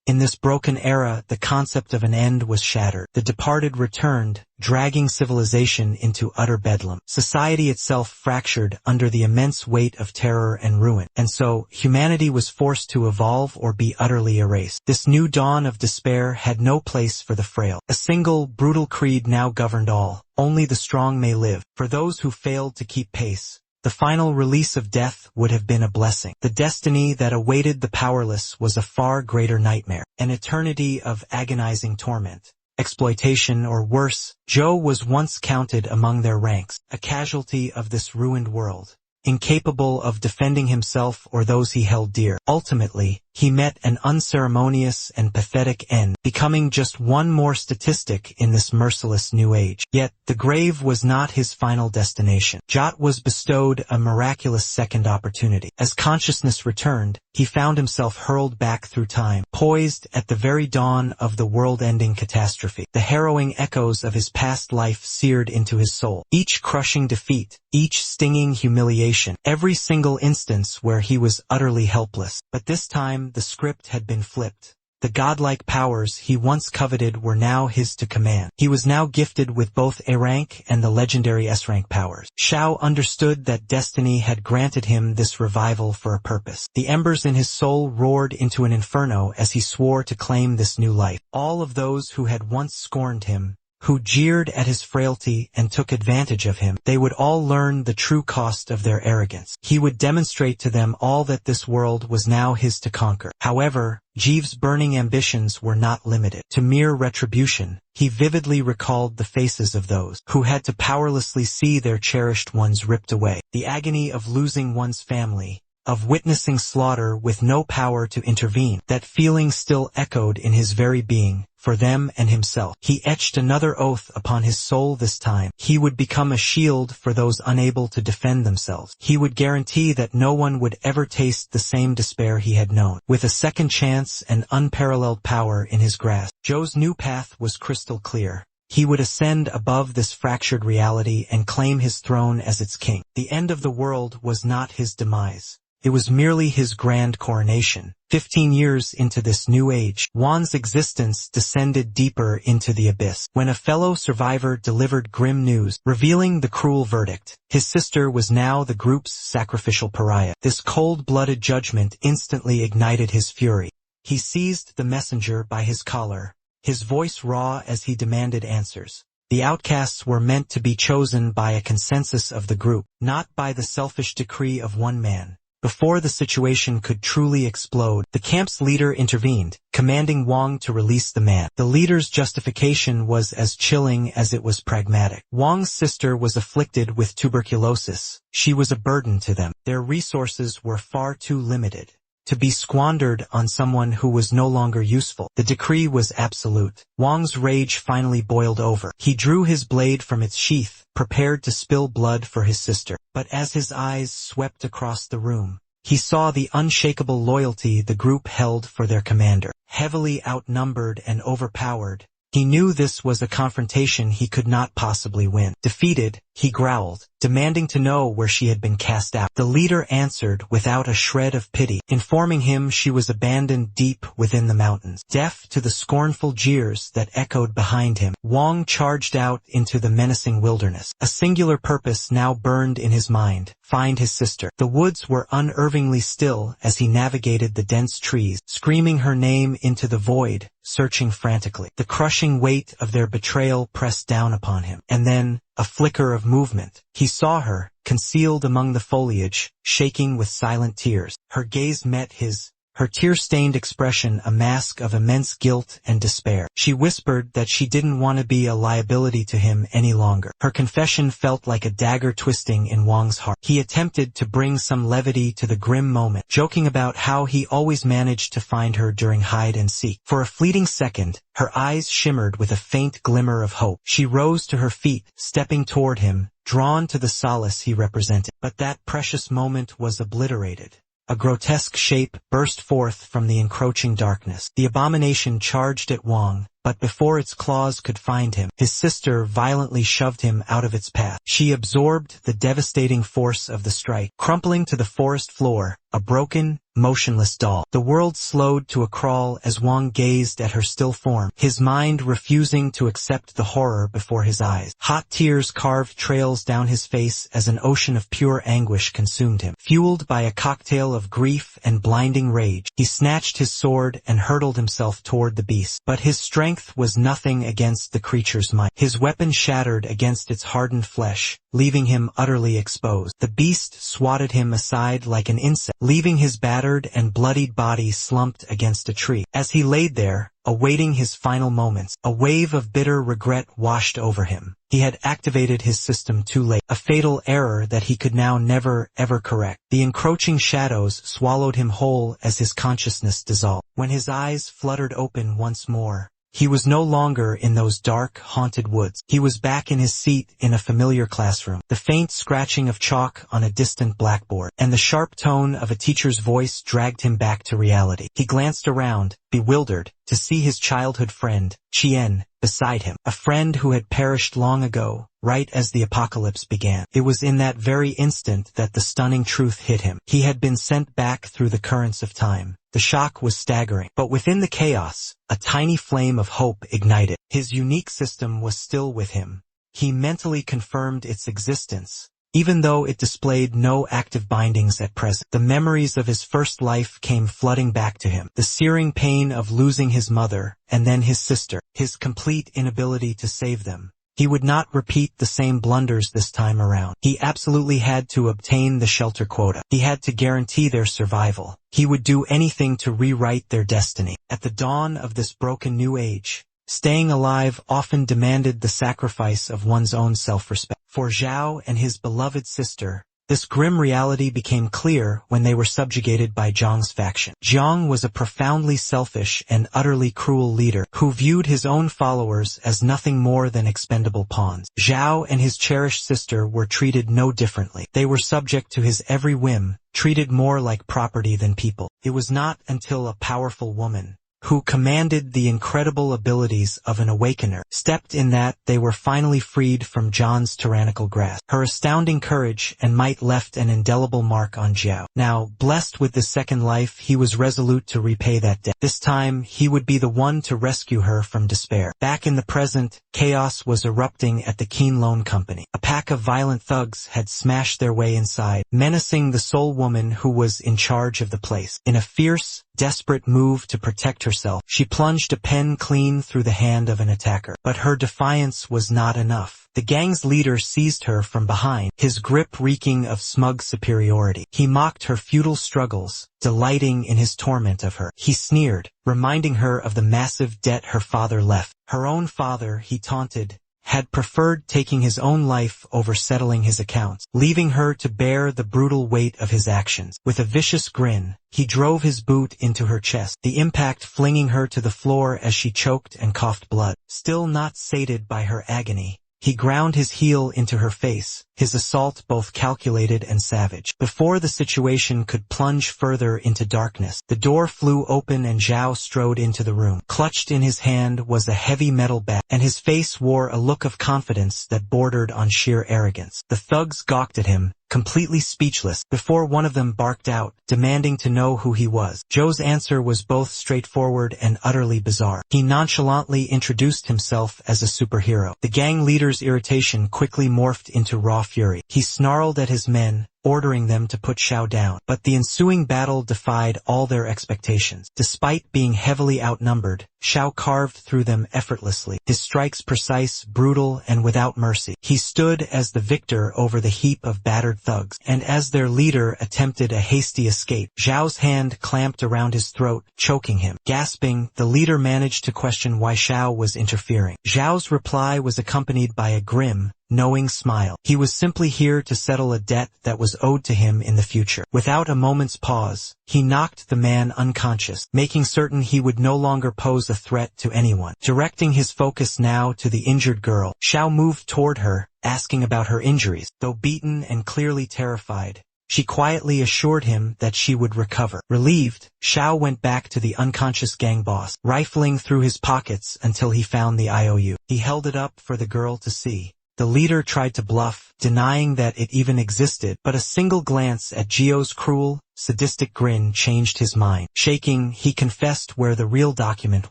In this broken era, the concept of an end was shattered. The departed returned, dragging civilization into utter bedlam. Society itself fractured under the immense weight of terror and ruin, and so humanity was forced to evolve or be utterly erased. This new dawn of despair had no place for the frail. A single, brutal creed now governed all. Only the strong may live. For those who failed to keep pace, the final release of death would have been a blessing. The destiny that awaited the powerless was a far greater nightmare, an eternity of agonizing torment, exploitation, or worse. Joe was once counted among their ranks, a casualty of this ruined world, incapable of defending himself or those he held dear. Ultimately, he met an unceremonious and pathetic end, becoming just one more statistic in this merciless new age. Yet, the grave was not his final destination. Jot was bestowed a miraculous second opportunity. As consciousness returned, he found himself hurled back through time, poised at the very dawn of the world-ending catastrophe. The harrowing echoes of his past life seared into his soul. Each crushing defeat, each stinging humiliation, every single instance where he was utterly helpless. But this time, the script had been flipped. The godlike powers he once coveted were now his to command. He was now gifted with both A rank and the legendary S rank powers. Shao understood that destiny had granted him this revival for a purpose. The embers in his soul roared into an inferno as he swore to claim this new life. All of those who had once scorned him, who jeered at his frailty and took advantage of him. They would all learn the true cost of their arrogance. He would demonstrate to them all that this world was now his to conquer. However, Jeeves' burning ambitions were not limited to mere retribution. He vividly recalled the faces of those who had to powerlessly see their cherished ones ripped away. The agony of losing one's family, of witnessing slaughter with no power to intervene. That feeling still echoed in his very being, for them and himself. He etched another oath upon his soul this time. He would become a shield for those unable to defend themselves. He would guarantee that no one would ever taste the same despair he had known. With a second chance and unparalleled power in his grasp, Joe's new path was crystal clear. He would ascend above this fractured reality and claim his throne as its king. The end of the world was not his demise. It was merely his grand coronation. 15 years into this new age, Juan's existence descended deeper into the abyss. When a fellow survivor delivered grim news, revealing the cruel verdict, his sister was now the group's sacrificial pariah. This cold-blooded judgment instantly ignited his fury. He seized the messenger by his collar, his voice raw as he demanded answers. The outcasts were meant to be chosen by a consensus of the group, not by the selfish decree of one man. Before the situation could truly explode, the camp's leader intervened, commanding Wang to release the man. The leader's justification was as chilling as it was pragmatic. Wang's sister was afflicted with tuberculosis. She was a burden to them. Their resources were far too limited to be squandered on someone who was no longer useful. The decree was absolute. Wang's rage finally boiled over. He drew his blade from its sheath, prepared to spill blood for his sister. But as his eyes swept across the room, he saw the unshakable loyalty the group held for their commander. Heavily outnumbered and overpowered, he knew this was a confrontation he could not possibly win. Defeated, he growled, demanding to know where she had been cast out. The leader answered without a shred of pity, informing him she was abandoned deep within the mountains. Deaf to the scornful jeers that echoed behind him, Wang charged out into the menacing wilderness. A singular purpose now burned in his mind: find his sister. The woods were unervingly still as he navigated the dense trees, screaming her name into the void, searching frantically. The crushing weight of their betrayal pressed down upon him. And then, a flicker of movement. He saw her, concealed among the foliage, shaking with silent tears. Her gaze met his, her tear-stained expression a mask of immense guilt and despair. She whispered that she didn't want to be a liability to him any longer. Her confession felt like a dagger twisting in Wang's heart. He attempted to bring some levity to the grim moment, joking about how he always managed to find her during hide and seek. For a fleeting second, her eyes shimmered with a faint glimmer of hope. She rose to her feet, stepping toward him, drawn to the solace he represented. But that precious moment was obliterated. A grotesque shape burst forth from the encroaching darkness. The abomination charged at Wang, but before its claws could find him, his sister violently shoved him out of its path. She absorbed the devastating force of the strike, crumpling to the forest floor, a broken, motionless doll. The world slowed to a crawl as Wang gazed at her still form, his mind refusing to accept the horror before his eyes. Hot tears carved trails down his face as an ocean of pure anguish consumed him. Fueled by a cocktail of grief and blinding rage, he snatched his sword and hurled himself toward the beast. But his strength was nothing against the creature's might. His weapon shattered against its hardened flesh, leaving him utterly exposed. The beast swatted him aside like an insect, leaving his battered and bloodied body slumped against a tree. As he laid there, awaiting his final moments, a wave of bitter regret washed over him. He had activated his system too late, a fatal error that he could now never, ever correct. The encroaching shadows swallowed him whole as his consciousness dissolved. When his eyes fluttered open once more, he was no longer in those dark, haunted woods. He was back in his seat in a familiar classroom. The faint scratching of chalk on a distant blackboard and the sharp tone of a teacher's voice dragged him back to reality. He glanced around, bewildered, to see his childhood friend, Chien, beside him. A friend who had perished long ago, right as the apocalypse began. It was in that very instant that the stunning truth hit him. He had been sent back through the currents of time. The shock was staggering. But within the chaos, a tiny flame of hope ignited. His unique system was still with him. He mentally confirmed its existence, even though it displayed no active bindings at present. The memories of his first life came flooding back to him. The searing pain of losing his mother, and then his sister, his complete inability to save them. He would not repeat the same blunders this time around. He absolutely had to obtain the shelter quota. He had to guarantee their survival. He would do anything to rewrite their destiny. At the dawn of this broken new age, staying alive often demanded the sacrifice of one's own self-respect. For Zhao and his beloved sister, this grim reality became clear when they were subjugated by Zhang's faction. Zhang was a profoundly selfish and utterly cruel leader who viewed his own followers as nothing more than expendable pawns. Zhao and his cherished sister were treated no differently. They were subject to his every whim, treated more like property than people. It was not until a powerful woman, who commanded the incredible abilities of an awakener, stepped in that they were finally freed from Zhang's tyrannical grasp. Her astounding courage and might left an indelible mark on Zhao. Now, blessed with this second life, he was resolute to repay that debt. This time, he would be the one to rescue her from despair. Back in the present, chaos was erupting at the Keen Loan Company. A pack of violent thugs had smashed their way inside, menacing the sole woman who was in charge of the place. In a fierce, desperate move to protect herself, she plunged a pen clean through the hand of an attacker. But her defiance was not enough. The gang's leader seized her from behind, his grip reeking of smug superiority. He mocked her futile struggles, delighting in his torment of her. He sneered, reminding her of the massive debt her father left. Her own father, he taunted, had preferred taking his own life over settling his accounts, leaving her to bear the brutal weight of his actions. With a vicious grin, he drove his boot into her chest, the impact flinging her to the floor as she choked and coughed blood. Still not sated by her agony, he ground his heel into her face, his assault both calculated and savage. Before the situation could plunge further into darkness, the door flew open and Zhao strode into the room. Clutched in his hand was a heavy metal bat, and his face wore a look of confidence that bordered on sheer arrogance. The thugs gawked at him, completely speechless, before one of them barked out, demanding to know who he was. Zhou's answer was both straightforward and utterly bizarre. He nonchalantly introduced himself as a superhero. The gang leader's irritation quickly morphed into raw fury. He snarled at his men, ordering them to put Xiao down. But the ensuing battle defied all their expectations. Despite being heavily outnumbered, Xiao carved through them effortlessly, his strikes precise, brutal, and without mercy. He stood as the victor over the heap of battered thugs, and as their leader attempted a hasty escape, Zhao's hand clamped around his throat, choking him. Gasping, the leader managed to question why Xiao was interfering. Zhao's reply was accompanied by a grim, knowing smile. He was simply here to settle a debt that was owed to him in the future. Without a moment's pause, he knocked the man unconscious, making certain he would no longer pose a threat to anyone. Directing his focus now to the injured girl, Xiao moved toward her, asking about her injuries. Though beaten and clearly terrified, she quietly assured him that she would recover. Relieved, Xiao went back to the unconscious gang boss, rifling through his pockets until he found the IOU. He held it up for the girl to see. The leader tried to bluff, denying that it even existed, but a single glance at Gio's cruel, sadistic grin changed his mind. Shaking, he confessed where the real document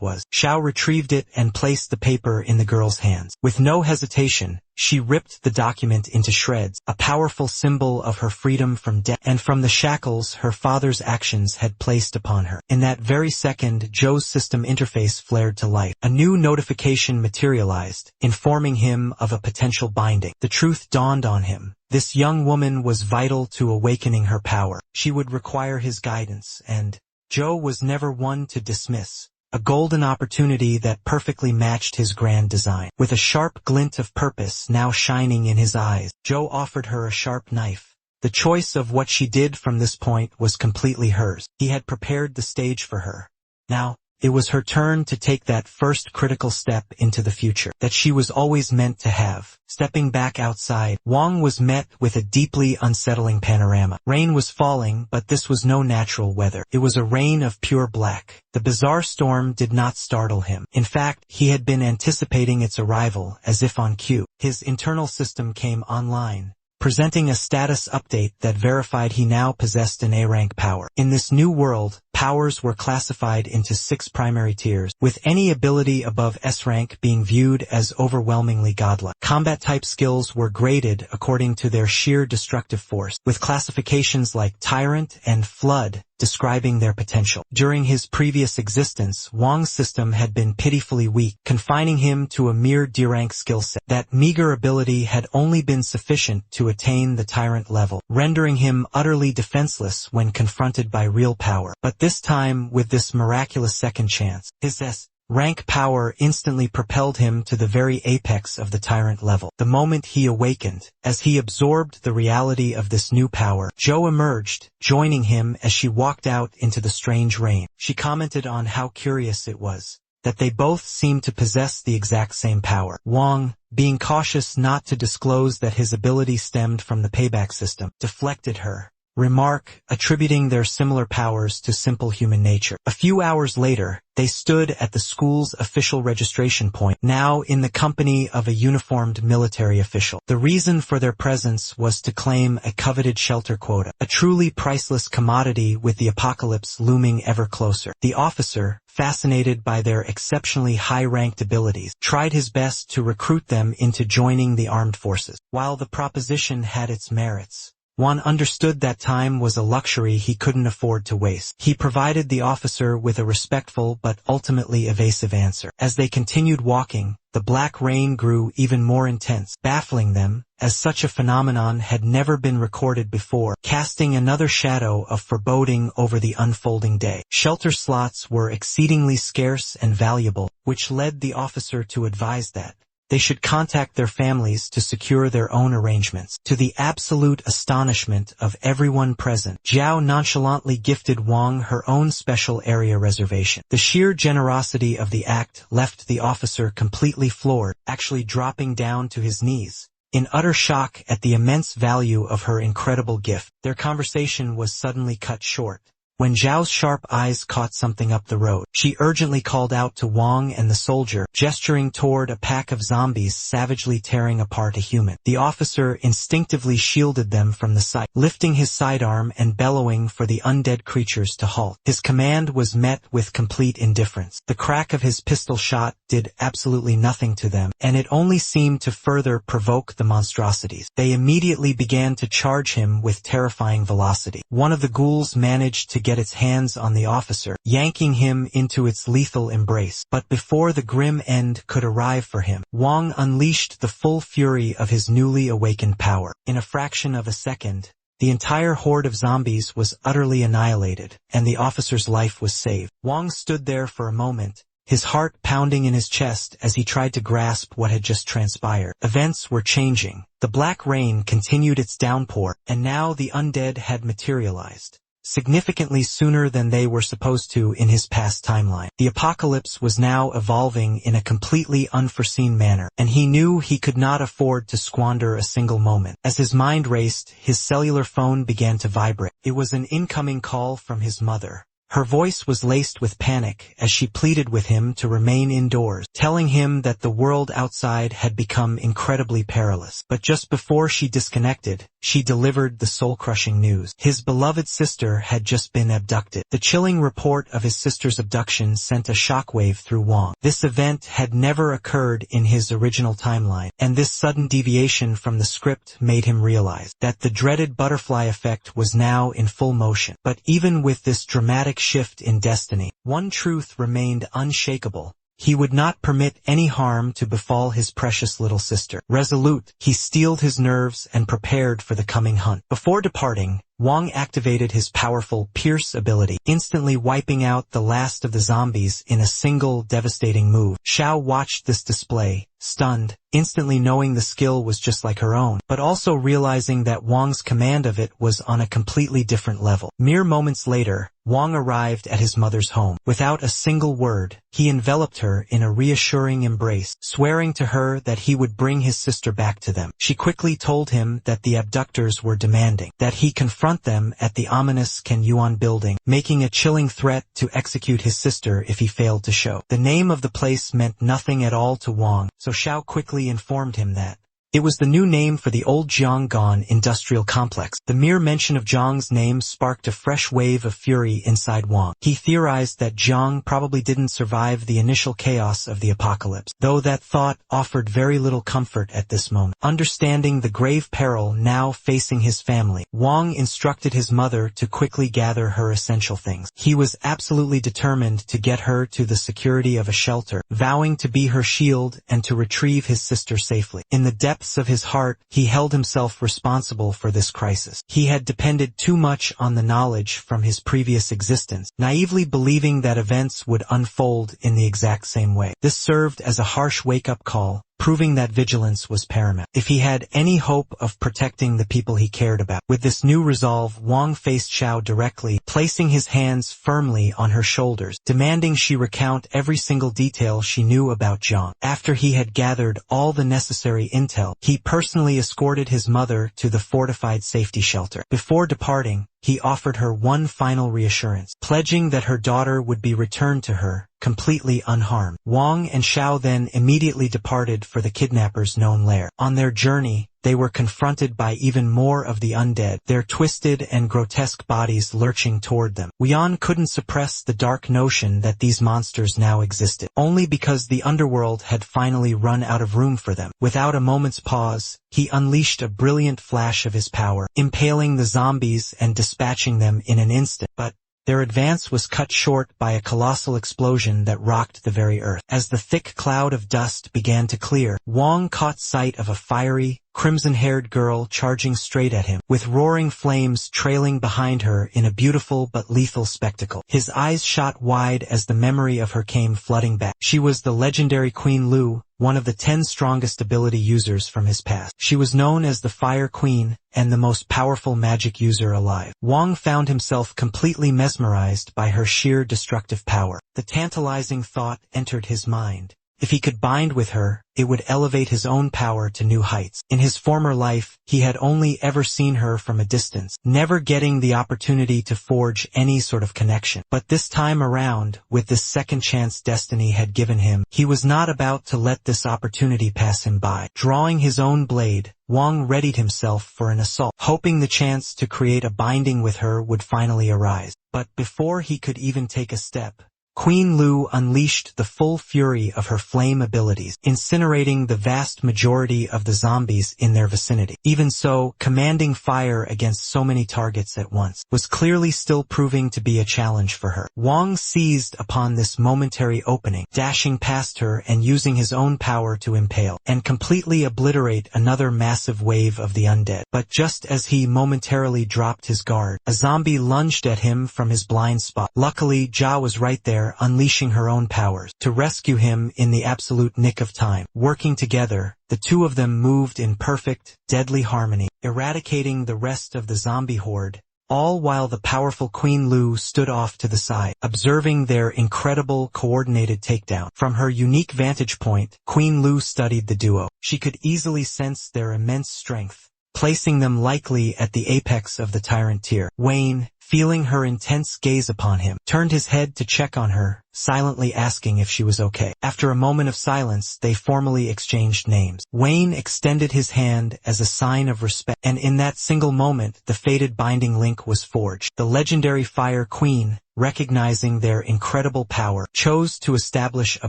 was. Xiao retrieved it and placed the paper in the girl's hands. With no hesitation, she ripped the document into shreds, a powerful symbol of her freedom from debt and from the shackles her father's actions had placed upon her. In that very second, Zhou's system interface flared to life. A new notification materialized, informing him of a potential binding. The truth dawned on him. This young woman was vital to awakening her power. She would require his guidance, and Zhou was never one to dismiss. A golden opportunity that perfectly matched his grand design. With a sharp glint of purpose now shining in his eyes, Zhou offered her a sharp knife. The choice of what she did from this point was completely hers. He had prepared the stage for her. Now, it was her turn to take that first critical step into the future that she was always meant to have. Stepping back outside, Wang was met with a deeply unsettling panorama. Rain was falling, but this was no natural weather. It was a rain of pure black. The bizarre storm did not startle him. In fact, he had been anticipating its arrival as if on cue. His internal system came online, presenting a status update that verified he now possessed an A-rank power. In this new world, powers were classified into 6 primary tiers, with any ability above S-rank being viewed as overwhelmingly godlike. Combat-type skills were graded according to their sheer destructive force, with classifications like Tyrant and Flood describing their potential. During his previous existence, Wong's system had been pitifully weak, confining him to a mere D-rank skill set. That meager ability had only been sufficient to attain the Tyrant level, rendering him utterly defenseless when confronted by real power. But this time, with this miraculous second chance, his S-rank power instantly propelled him to the very apex of the Tyrant level. The moment he awakened, as he absorbed the reality of this new power, Jo emerged, joining him as she walked out into the strange rain. She commented on how curious it was that they both seemed to possess the exact same power. Wong, being cautious not to disclose that his ability stemmed from the payback system, deflected her remark, attributing their similar powers to simple human nature. A few hours later, they stood at the school's official registration point, now in the company of a uniformed military official. The reason for their presence was to claim a coveted shelter quota, a truly priceless commodity with the apocalypse looming ever closer. The officer, fascinated by their exceptionally high-ranked abilities, tried his best to recruit them into joining the armed forces. While the proposition had its merits, Wong understood that time was a luxury he couldn't afford to waste. He provided the officer with a respectful but ultimately evasive answer. As they continued walking, the black rain grew even more intense, baffling them, as such a phenomenon had never been recorded before, casting another shadow of foreboding over the unfolding day. Shelter slots were exceedingly scarce and valuable, which led the officer to advise that they should contact their families to secure their own arrangements. To the absolute astonishment of everyone present, Zhao nonchalantly gifted Wong her own special area reservation. The sheer generosity of the act left the officer completely floored, actually dropping down to his knees in utter shock at the immense value of her incredible gift. Their conversation was suddenly cut short when Zhao's sharp eyes caught something up the road. She urgently called out to Wong and the soldier, gesturing toward a pack of zombies savagely tearing apart a human. The officer instinctively shielded them from the sight, lifting his sidearm and bellowing for the undead creatures to halt. His command was met with complete indifference. The crack of his pistol shot did absolutely nothing to them, and it only seemed to further provoke the monstrosities. They immediately began to charge him with terrifying velocity. One of the ghouls managed to get its hands on the officer, yanking him into its lethal embrace. But before the grim end could arrive for him, Wong unleashed the full fury of his newly awakened power. In a fraction of a second, the entire horde of zombies was utterly annihilated, and the officer's life was saved. Wong stood there for a moment, his heart pounding in his chest as he tried to grasp what had just transpired. Events were changing. The black rain continued its downpour, and now the undead had materialized, significantly sooner than they were supposed to in his past timeline. The apocalypse was now evolving in a completely unforeseen manner, and he knew he could not afford to squander a single moment. As his mind raced, his cellular phone began to vibrate. It was an incoming call from his mother. Her voice was laced with panic as she pleaded with him to remain indoors, telling him that the world outside had become incredibly perilous. But just before she disconnected, she delivered the soul-crushing news. His beloved sister had just been abducted. The chilling report of his sister's abduction sent a shockwave through Wong. This event had never occurred in his original timeline, and this sudden deviation from the script made him realize that the dreaded butterfly effect was now in full motion. But even with this dramatic shift in destiny, one truth remained unshakable. He would not permit any harm to befall his precious little sister. Resolute, he steeled his nerves and prepared for the coming hunt. Before departing, Wong activated his powerful Pierce ability, instantly wiping out the last of the zombies in a single devastating move. Xiao watched this display, stunned, instantly knowing the skill was just like her own, but also realizing that Wong's command of it was on a completely different level. Mere moments later, Wong arrived at his mother's home. Without a single word, he enveloped her in a reassuring embrace, swearing to her that he would bring his sister back to them. She quickly told him that the abductors were demanding that he confront them at the ominous Ken Yuan building, making a chilling threat to execute his sister if he failed to show. The name of the place meant nothing at all to Wong, so Xiao quickly informed him that It was the new name for the old Jianggan industrial complex. The mere mention of Jiang's name sparked a fresh wave of fury inside Wang. He theorized that Jiang probably didn't survive the initial chaos of the apocalypse, though that thought offered very little comfort at this moment. Understanding the grave peril now facing his family, Wang instructed his mother to quickly gather her essential things. He was absolutely determined to get her to the security of a shelter, vowing to be her shield and to retrieve his sister safely. In the depths of his heart, he held himself responsible for this crisis. He had depended too much on the knowledge from his previous existence, naively believing that events would unfold in the exact same way. This served as a harsh wake-up call, proving that vigilance was paramount if he had any hope of protecting the people he cared about. With this new resolve, Wang faced Xiao directly, placing his hands firmly on her shoulders, demanding she recount every single detail she knew about Jiang. After he had gathered all the necessary intel, he personally escorted his mother to the fortified safety shelter. Before departing, he offered her one final reassurance, pledging that her daughter would be returned to her, completely unharmed. Wang and Xiao then immediately departed for the kidnapper's known lair. On their journey, they were confronted by even more of the undead, their twisted and grotesque bodies lurching toward them. Yan couldn't suppress the dark notion that these monsters now existed, only because the underworld had finally run out of room for them. Without a moment's pause, he unleashed a brilliant flash of his power, impaling the zombies and dispatching them in an instant. But their advance was cut short by a colossal explosion that rocked the very earth. As the thick cloud of dust began to clear, Wang caught sight of a fiery, crimson-haired girl charging straight at him, with roaring flames trailing behind her in a beautiful but lethal spectacle. His eyes shot wide as the memory of her came flooding back. She was the legendary Queen Lu, one of the 10 strongest ability users from his past. She was known as the Fire Queen and the most powerful magic user alive. Wang found himself completely mesmerized by her sheer destructive power. The tantalizing thought entered his mind. If he could bind with her, it would elevate his own power to new heights. In his former life, he had only ever seen her from a distance, never getting the opportunity to forge any sort of connection. But this time around, with this second chance destiny had given him, he was not about to let this opportunity pass him by. Drawing his own blade, Wang readied himself for an assault, hoping the chance to create a binding with her would finally arise. But before he could even take a step, Queen Lu unleashed the full fury of her flame abilities, incinerating the vast majority of the zombies in their vicinity. Even so, commanding fire against so many targets at once was clearly still proving to be a challenge for her. Wang seized upon this momentary opening, dashing past her and using his own power to impale and completely obliterate another massive wave of the undead. But just as he momentarily dropped his guard, a zombie lunged at him from his blind spot. Luckily, Jia was right there, unleashing her own powers to rescue him in the absolute nick of time. Working together, the two of them moved in perfect, deadly harmony, eradicating the rest of the zombie horde, all while the powerful Queen Lu stood off to the side, observing their incredible coordinated takedown. From her unique vantage point, Queen Lu studied the duo. She could easily sense their immense strength, placing them likely at the apex of the tyrant tier. Wayne, feeling her intense gaze upon him, turned his head to check on her, silently asking if she was okay. After a moment of silence, they formally exchanged names. Wayne extended his hand as a sign of respect, and in that single moment, the fated binding link was forged. The legendary Fire Queen, recognizing their incredible power, chose to establish a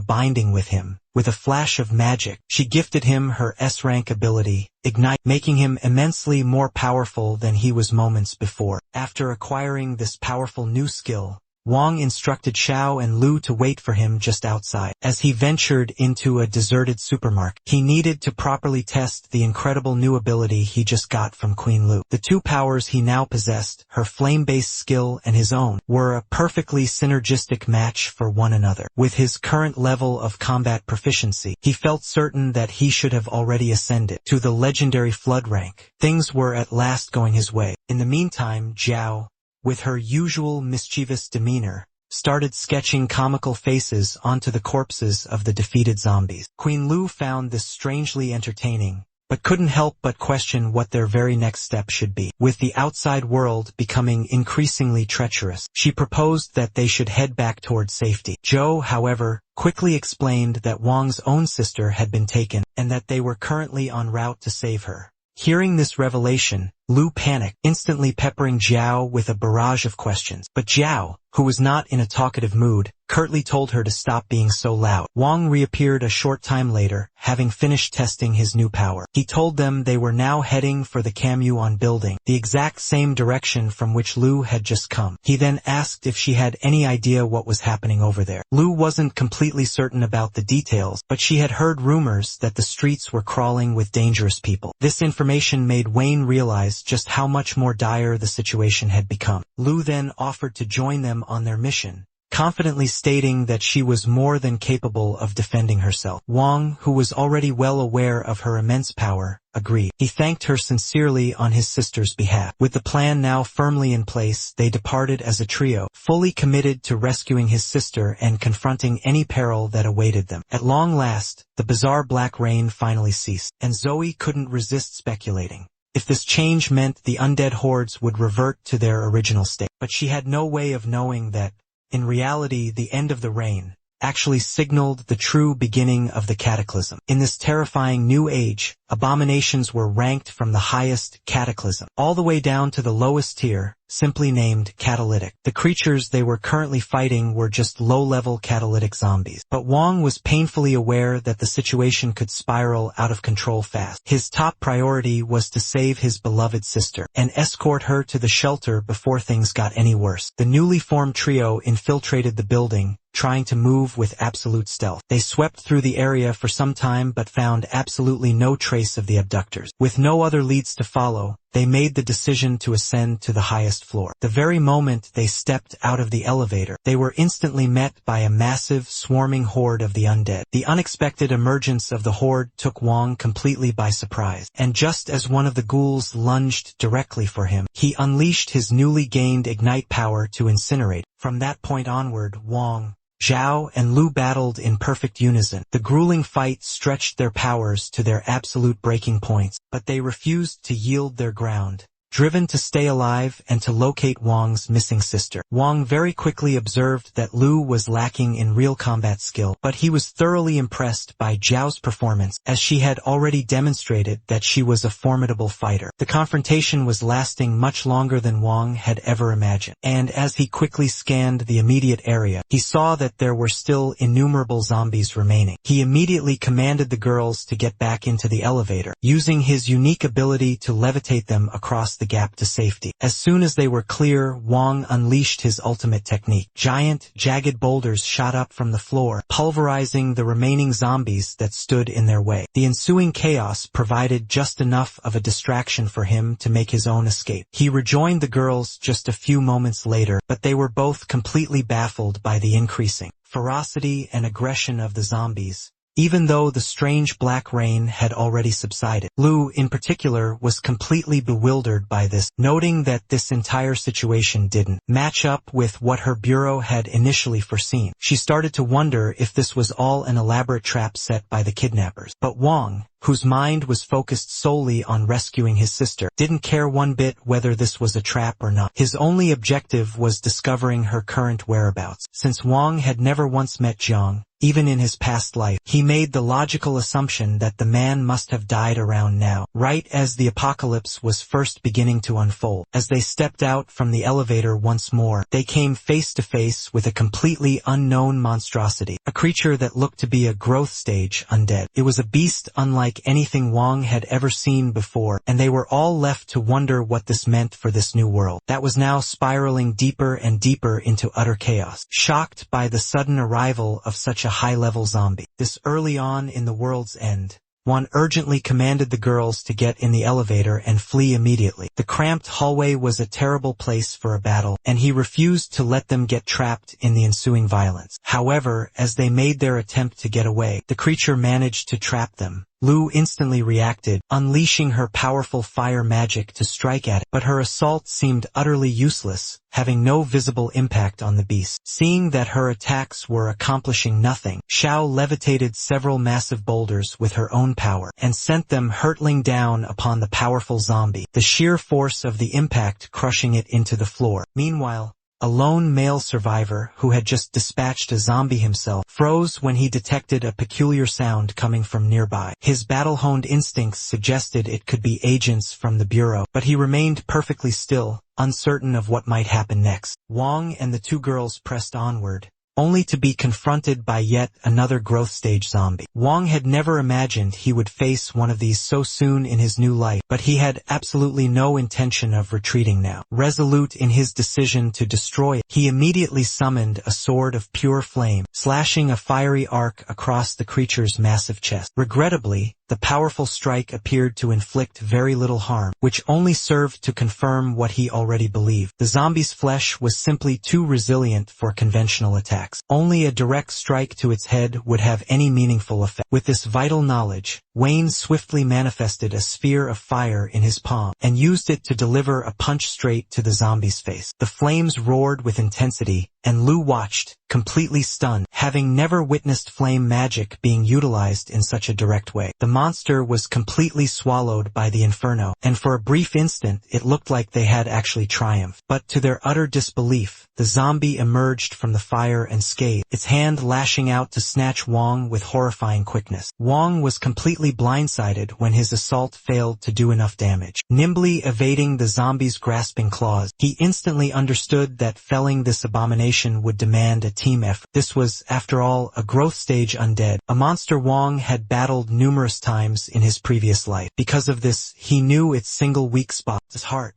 binding with him. With a flash of magic, she gifted him her S-rank ability, Ignite, making him immensely more powerful than he was moments before. After acquiring this powerful new skill, Wang instructed Xiao and Lu to wait for him just outside. As he ventured into a deserted supermarket, he needed to properly test the incredible new ability he just got from Queen Lu. The two powers he now possessed, her flame-based skill and his own, were a perfectly synergistic match for one another. With his current level of combat proficiency, he felt certain that he should have already ascended to the legendary flood rank. Things were at last going his way. In the meantime, Zhao, with her usual mischievous demeanor, started sketching comical faces onto the corpses of the defeated zombies. Queen Lu found this strangely entertaining, but couldn't help but question what their very next step should be. With the outside world becoming increasingly treacherous, she proposed that they should head back towards safety. Joe, however, quickly explained that Wang's own sister had been taken, and that they were currently en route to save her. Hearing this revelation, Lu panicked, instantly peppering Zhao with a barrage of questions. But Zhao, who was not in a talkative mood, curtly told her to stop being so loud. Wang reappeared a short time later, having finished testing his new power. He told them they were now heading for the Kamyuan building, the exact same direction from which Lu had just come. He then asked if she had any idea what was happening over there. Lu wasn't completely certain about the details, but she had heard rumors that the streets were crawling with dangerous people. This information made Wayne realize just how much more dire the situation had become. Lu then offered to join them on their mission, confidently stating that she was more than capable of defending herself. Wang, who was already well aware of her immense power, agreed. He thanked her sincerely on his sister's behalf. With the plan now firmly in place, they departed as a trio, fully committed to rescuing his sister and confronting any peril that awaited them. At long last, the bizarre black rain finally ceased, and Zoe couldn't resist speculating if this change meant the undead hordes would revert to their original state. But she had no way of knowing that, in reality, the end of the rain actually signaled the true beginning of the cataclysm. In this terrifying new age, abominations were ranked from the highest, cataclysm, all the way down to the lowest tier, simply named catalytic. The creatures they were currently fighting were just low-level catalytic zombies. But Wang was painfully aware that the situation could spiral out of control fast. His top priority was to save his beloved sister and escort her to the shelter before things got any worse. The newly formed trio infiltrated the building, trying to move with absolute stealth. They swept through the area for some time but found absolutely no trace of the abductors. With no other leads to follow, they made the decision to ascend to the highest floor. The very moment they stepped out of the elevator, they were instantly met by a massive, swarming horde of the undead. The unexpected emergence of the horde took Wang completely by surprise, and just as one of the ghouls lunged directly for him, he unleashed his newly gained ignite power to incinerate. From that point onward, Wang, Zhao, and Lu battled in perfect unison. The grueling fight stretched their powers to their absolute breaking points, but they refused to yield their ground, driven to stay alive and to locate Wang's missing sister. Wang very quickly observed that Lu was lacking in real combat skill, but he was thoroughly impressed by Zhao's performance, as she had already demonstrated that she was a formidable fighter. The confrontation was lasting much longer than Wang had ever imagined, and as he quickly scanned the immediate area, he saw that there were still innumerable zombies remaining. He immediately commanded the girls to get back into the elevator, using his unique ability to levitate them across the gap to safety. As soon as they were clear, Wang unleashed his ultimate technique. Giant, jagged boulders shot up from the floor, pulverizing the remaining zombies that stood in their way. The ensuing chaos provided just enough of a distraction for him to make his own escape. He rejoined the girls just a few moments later, but they were both completely baffled by the increasing ferocity and aggression of the zombies, even though the strange black rain had already subsided. Lu, in particular, was completely bewildered by this, noting that this entire situation didn't match up with what her bureau had initially foreseen. She started to wonder if this was all an elaborate trap set by the kidnappers. But Wang, whose mind was focused solely on rescuing his sister, didn't care one bit whether this was a trap or not. His only objective was discovering her current whereabouts. Since Wang had never once met Jiang, even in his past life, he made the logical assumption that the man must have died around now, right as the apocalypse was first beginning to unfold. As they stepped out from the elevator once more, they came face to face with a completely unknown monstrosity, a creature that looked to be a growth stage undead. It was a beast unlike anything Wang had ever seen before, and they were all left to wonder what this meant for this new world that was now spiraling deeper and deeper into utter chaos. Shocked by the sudden arrival of such a high-level zombie, this early on in the world's end, Wang urgently commanded the girls to get in the elevator and flee immediately. The cramped hallway was a terrible place for a battle, and he refused to let them get trapped in the ensuing violence. However, as they made their attempt to get away, the creature managed to trap them, Lu instantly reacted, unleashing her powerful fire magic to strike at it, but her assault seemed utterly useless, having no visible impact on the beast. Seeing that her attacks were accomplishing nothing, Xiao levitated several massive boulders with her own power, and sent them hurtling down upon the powerful zombie, the sheer force of the impact crushing it into the floor. Meanwhile, a lone male survivor, who had just dispatched a zombie himself, froze when he detected a peculiar sound coming from nearby. His battle-honed instincts suggested it could be agents from the Bureau, but he remained perfectly still, uncertain of what might happen next. Wang and the two girls pressed onward, only to be confronted by yet another growth stage zombie. Wang had never imagined he would face one of these so soon in his new life, but he had absolutely no intention of retreating now. Resolute in his decision to destroy it, he immediately summoned a sword of pure flame, slashing a fiery arc across the creature's massive chest. Regrettably, the powerful strike appeared to inflict very little harm, which only served to confirm what he already believed. The zombie's flesh was simply too resilient for conventional attacks. Only a direct strike to its head would have any meaningful effect. With this vital knowledge, Wayne swiftly manifested a sphere of fire in his palm, and used it to deliver a punch straight to the zombie's face. The flames roared with intensity, and Lu watched, completely stunned, having never witnessed flame magic being utilized in such a direct way. The monster was completely swallowed by the inferno, and for a brief instant it looked like they had actually triumphed. But to their utter disbelief, the zombie emerged from the fire unscathed, its hand lashing out to snatch Wang with horrifying quickness. Wang was completely blindsided when his assault failed to do enough damage. Nimbly evading the zombie's grasping claws, he instantly understood that felling this abomination would demand a team effort. This was, after all, a growth stage undead, a monster Wang had battled numerous times in his previous life. Because of this, he knew its single weak spot, his heart.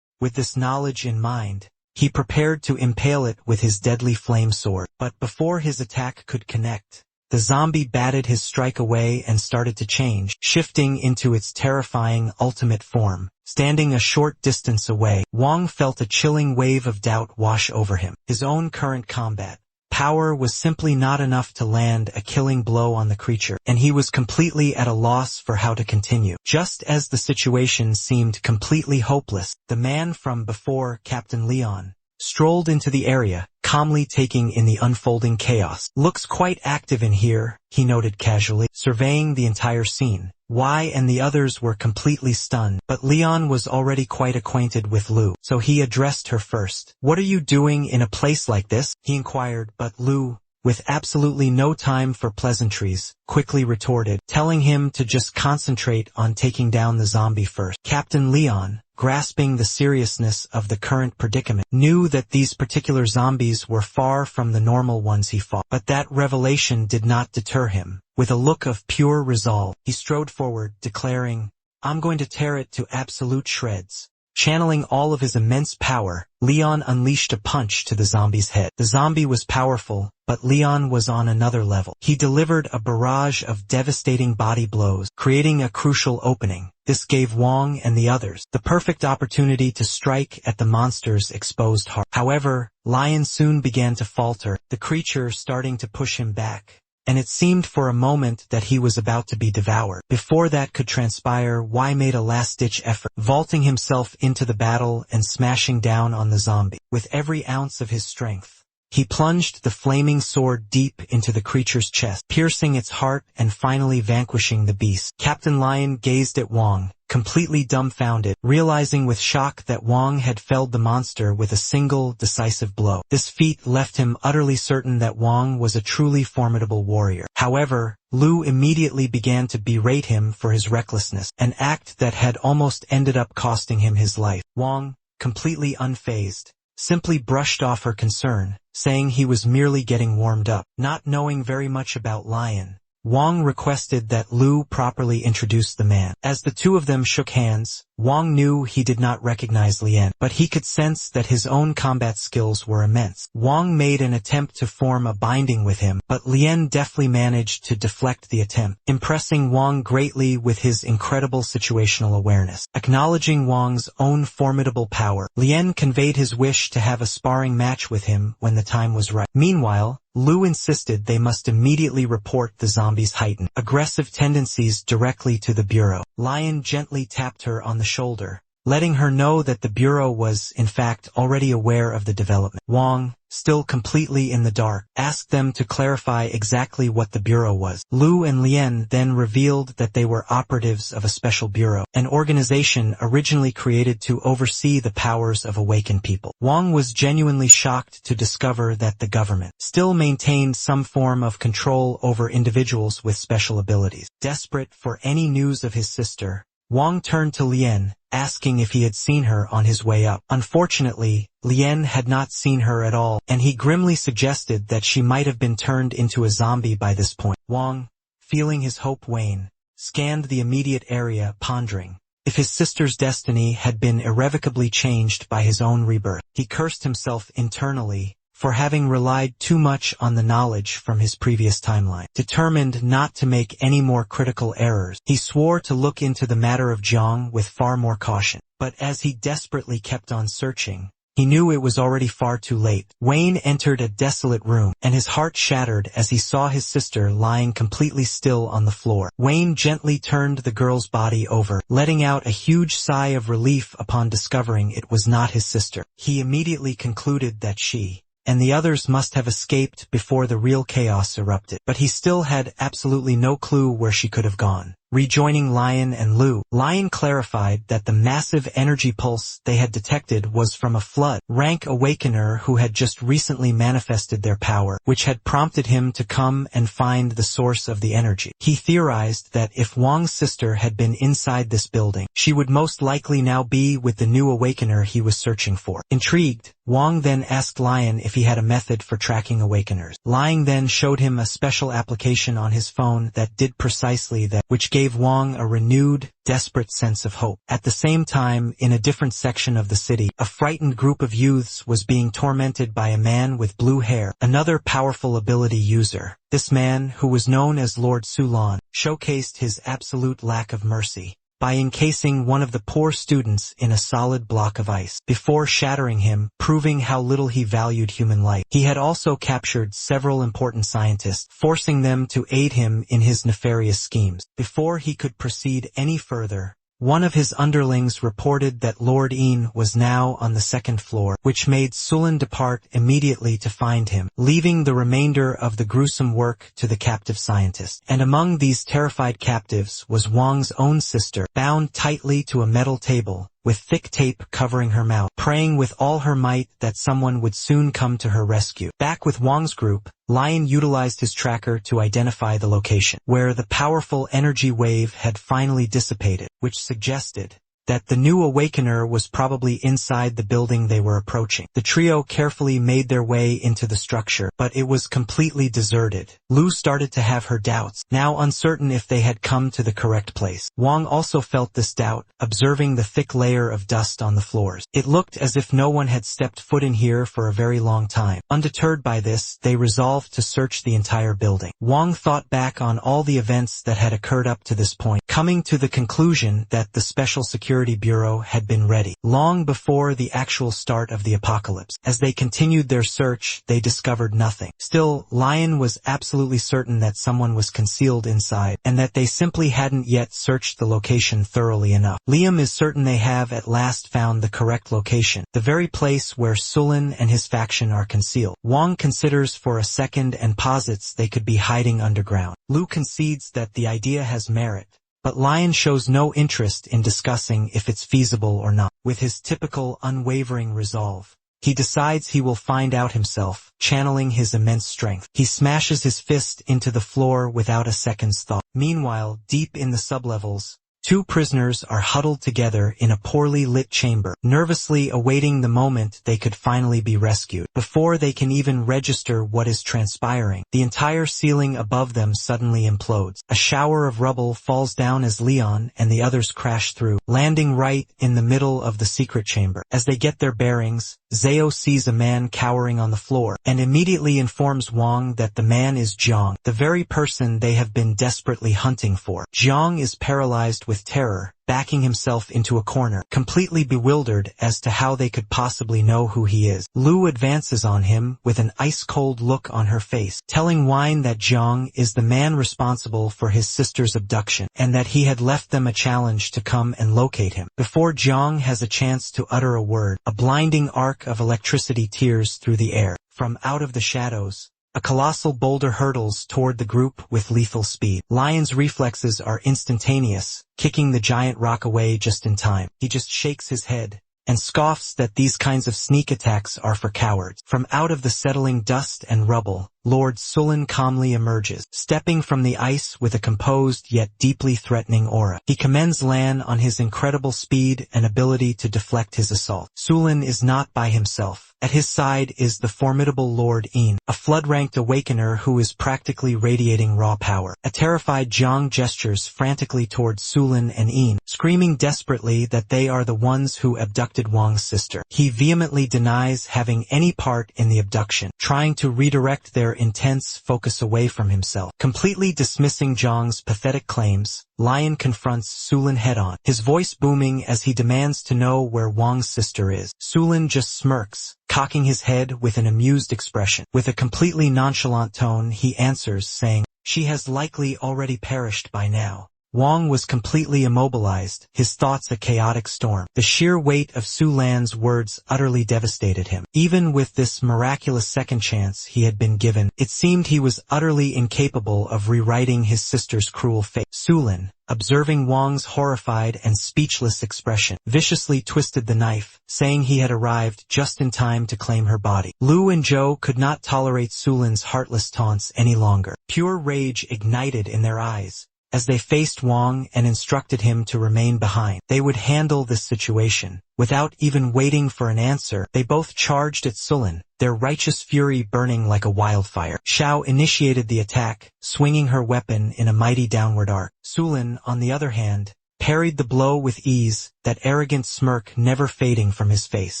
With this knowledge in mind, he prepared to impale it with his deadly flame sword. But before his attack could connect, the zombie batted his strike away and started to change, shifting into its terrifying ultimate form. Standing a short distance away, Wang felt a chilling wave of doubt wash over him. His own current combat power was simply not enough to land a killing blow on the creature, and he was completely at a loss for how to continue. Just as the situation seemed completely hopeless, the man from before, Captain Leon, strolled into the area, calmly taking in the unfolding chaos. "Looks quite active in here," he noted casually, surveying the entire scene. Wai and the others were completely stunned, but Leon was already quite acquainted with Lu, so he addressed her first. "What are you doing in a place like this?" he inquired, but Lu, with absolutely no time for pleasantries, quickly retorted, telling him to just concentrate on taking down the zombie first. Captain Leon, grasping the seriousness of the current predicament, knew that these particular zombies were far from the normal ones he fought. But that revelation did not deter him. With a look of pure resolve, he strode forward, declaring, "I'm going to tear it to absolute shreds." Channeling all of his immense power, Leon unleashed a punch to the zombie's head. The zombie was powerful, but Leon was on another level. He delivered a barrage of devastating body blows, creating a crucial opening. This gave Wang and the others the perfect opportunity to strike at the monster's exposed heart. However, Lion soon began to falter, the creature starting to push him back, and it seemed for a moment that he was about to be devoured. Before that could transpire, Wai made a last-ditch effort, vaulting himself into the battle and smashing down on the zombie. With every ounce of his strength, he plunged the flaming sword deep into the creature's chest, piercing its heart and finally vanquishing the beast. Captain Lion gazed at Wang, completely dumbfounded, realizing with shock that Wang had felled the monster with a single, decisive blow. This feat left him utterly certain that Wang was a truly formidable warrior. However, Lu immediately began to berate him for his recklessness, an act that had almost ended up costing him his life. Wang, completely unfazed, simply brushed off her concern, saying he was merely getting warmed up. Not knowing very much about Lion, Wang requested that Lu properly introduce the man. As the two of them shook hands, Wang knew he did not recognize Lien, but he could sense that his own combat skills were immense. Wang made an attempt to form a binding with him, but Lien deftly managed to deflect the attempt, impressing Wang greatly with his incredible situational awareness. Acknowledging Wang's own formidable power, Lien conveyed his wish to have a sparring match with him when the time was right. Meanwhile, Lu insisted they must immediately report the zombies' heightened, aggressive tendencies directly to the bureau. Lion gently tapped her on the shoulder, letting her know that the bureau was, in fact, already aware of the development. Wang, still completely in the dark, asked them to clarify exactly what the bureau was. Lu and Lien then revealed that they were operatives of a special bureau, an organization originally created to oversee the powers of awakened people. Wang was genuinely shocked to discover that the government still maintained some form of control over individuals with special abilities. Desperate for any news of his sister, Wang turned to Lien, asking if he had seen her on his way up. Unfortunately, Lien had not seen her at all, and he grimly suggested that she might have been turned into a zombie by this point. Wang, feeling his hope wane, scanned the immediate area, pondering if his sister's destiny had been irrevocably changed by his own rebirth. He cursed himself internally for having relied too much on the knowledge from his previous timeline. Determined not to make any more critical errors, he swore to look into the matter of Jiang with far more caution. But as he desperately kept on searching, he knew it was already far too late. Wayne entered a desolate room, and his heart shattered as he saw his sister lying completely still on the floor. Wayne gently turned the girl's body over, letting out a huge sigh of relief upon discovering it was not his sister. He immediately concluded that she and the others must have escaped before the real chaos erupted. But he still had absolutely no clue where she could have gone. Rejoining Lion and Lu, Lion clarified that the massive energy pulse they had detected was from a flood-rank awakener who had just recently manifested their power, which had prompted him to come and find the source of the energy. He theorized that if Wang's sister had been inside this building, she would most likely now be with the new awakener he was searching for. Intrigued, Wang then asked Lion if he had a method for tracking awakeners. Lion then showed him a special application on his phone that did precisely that, which gave Wang a renewed, desperate sense of hope. At the same time, in a different section of the city, a frightened group of youths was being tormented by a man with blue hair, another powerful ability user. This man, who was known as Lord Sulan, showcased his absolute lack of mercy by encasing one of the poor students in a solid block of ice, before shattering him, proving how little he valued human life. He had also captured several important scientists, forcing them to aid him in his nefarious schemes. Before he could proceed any further, one of his underlings reported that Lord Een was now on the second floor, which made Sulan depart immediately to find him, leaving the remainder of the gruesome work to the captive scientist. And among these terrified captives was Wang's own sister, bound tightly to a metal table, with thick tape covering her mouth, praying with all her might that someone would soon come to her rescue. Back with Wang's group, Lion utilized his tracker to identify the location, where the powerful energy wave had finally dissipated, which suggested that the new awakener was probably inside the building they were approaching. The trio carefully made their way into the structure, but it was completely deserted. Lu started to have her doubts, now uncertain if they had come to the correct place. Wang also felt this doubt, observing the thick layer of dust on the floors. It looked as if no one had stepped foot in here for a very long time. Undeterred by this, they resolved to search the entire building. Wang thought back on all the events that had occurred up to this point, coming to the conclusion that the Special Security Bureau had been ready long before the actual start of the apocalypse. As they continued their search, they discovered nothing. Still, Lion was absolutely certain that someone was concealed inside, and that they simply hadn't yet searched the location thoroughly enough. Liam is certain they have at last found the correct location, the very place where Sulan and his faction are concealed. Wang considers for a second and posits they could be hiding underground. Lu concedes that the idea has merit, but Lion shows no interest in discussing if it's feasible or not. With his typical unwavering resolve, he decides he will find out himself, channeling his immense strength. He smashes his fist into the floor without a second's thought. Meanwhile, deep in the sublevels, two prisoners are huddled together in a poorly lit chamber, nervously awaiting the moment they could finally be rescued. Before they can even register what is transpiring, the entire ceiling above them suddenly implodes. A shower of rubble falls down as Leon and the others crash through, landing right in the middle of the secret chamber. As they get their bearings, Zhao sees a man cowering on the floor, and immediately informs Wang that the man is Jiang, the very person they have been desperately hunting for. Jiang is paralyzed with with terror, backing himself into a corner, completely bewildered as to how they could possibly know who he is. Lu advances on him with an ice-cold look on her face, telling Wine that Jiang is the man responsible for his sister's abduction, and that he had left them a challenge to come and locate him. Before Jiang has a chance to utter a word, a blinding arc of electricity tears through the air. From out of the shadows, a colossal boulder hurtles toward the group with lethal speed. Lion's reflexes are instantaneous, kicking the giant rock away just in time. He just shakes his head and scoffs that these kinds of sneak attacks are for cowards. From out of the settling dust and rubble, Lord Sulan calmly emerges, stepping from the ice with a composed yet deeply threatening aura. He commends Lan on his incredible speed and ability to deflect his assault. Sulan is not by himself. At his side is the formidable Lord Een, a flood-ranked awakener who is practically radiating raw power. A terrified Jiang gestures frantically towards Sulan and Een, screaming desperately that they are the ones who abducted Wang's sister. He vehemently denies having any part in the abduction, trying to redirect their intense focus away from himself. Completely dismissing Jiang's pathetic claims, Lion confronts Sulan head-on, his voice booming as he demands to know where Wang's sister is. Sulan just smirks, cocking his head with an amused expression. With a completely nonchalant tone, he answers, saying, "She has likely already perished by now." Wang was completely immobilized, his thoughts a chaotic storm. The sheer weight of Su Lan's words utterly devastated him. Even with this miraculous second chance he had been given, it seemed he was utterly incapable of rewriting his sister's cruel fate. Su Lan, observing Wang's horrified and speechless expression, viciously twisted the knife, saying he had arrived just in time to claim her body. Lu and Zhou could not tolerate Su Lan's heartless taunts any longer. Pure rage ignited in their eyes as they faced Wang and instructed him to remain behind. They would handle this situation. Without even waiting for an answer, they both charged at Sulan, their righteous fury burning like a wildfire. Xiao initiated the attack, swinging her weapon in a mighty downward arc. Sulan, on the other hand, parried the blow with ease, that arrogant smirk never fading from his face.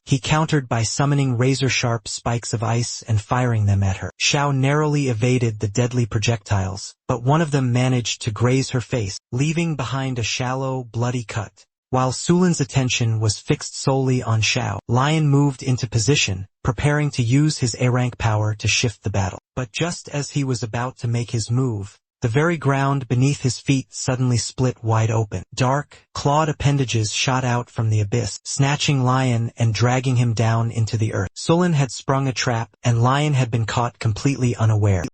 He countered by summoning razor-sharp spikes of ice and firing them at her. Xiao narrowly evaded the deadly projectiles, but one of them managed to graze her face, leaving behind a shallow, bloody cut. While Sulan's attention was fixed solely on Xiao, Lion moved into position, preparing to use his A-rank power to shift the battle. But just as he was about to make his move, the very ground beneath his feet suddenly split wide open. Dark, clawed appendages shot out from the abyss, snatching Lion and dragging him down into the earth. Sulan had sprung a trap, and Lion had been caught completely unaware.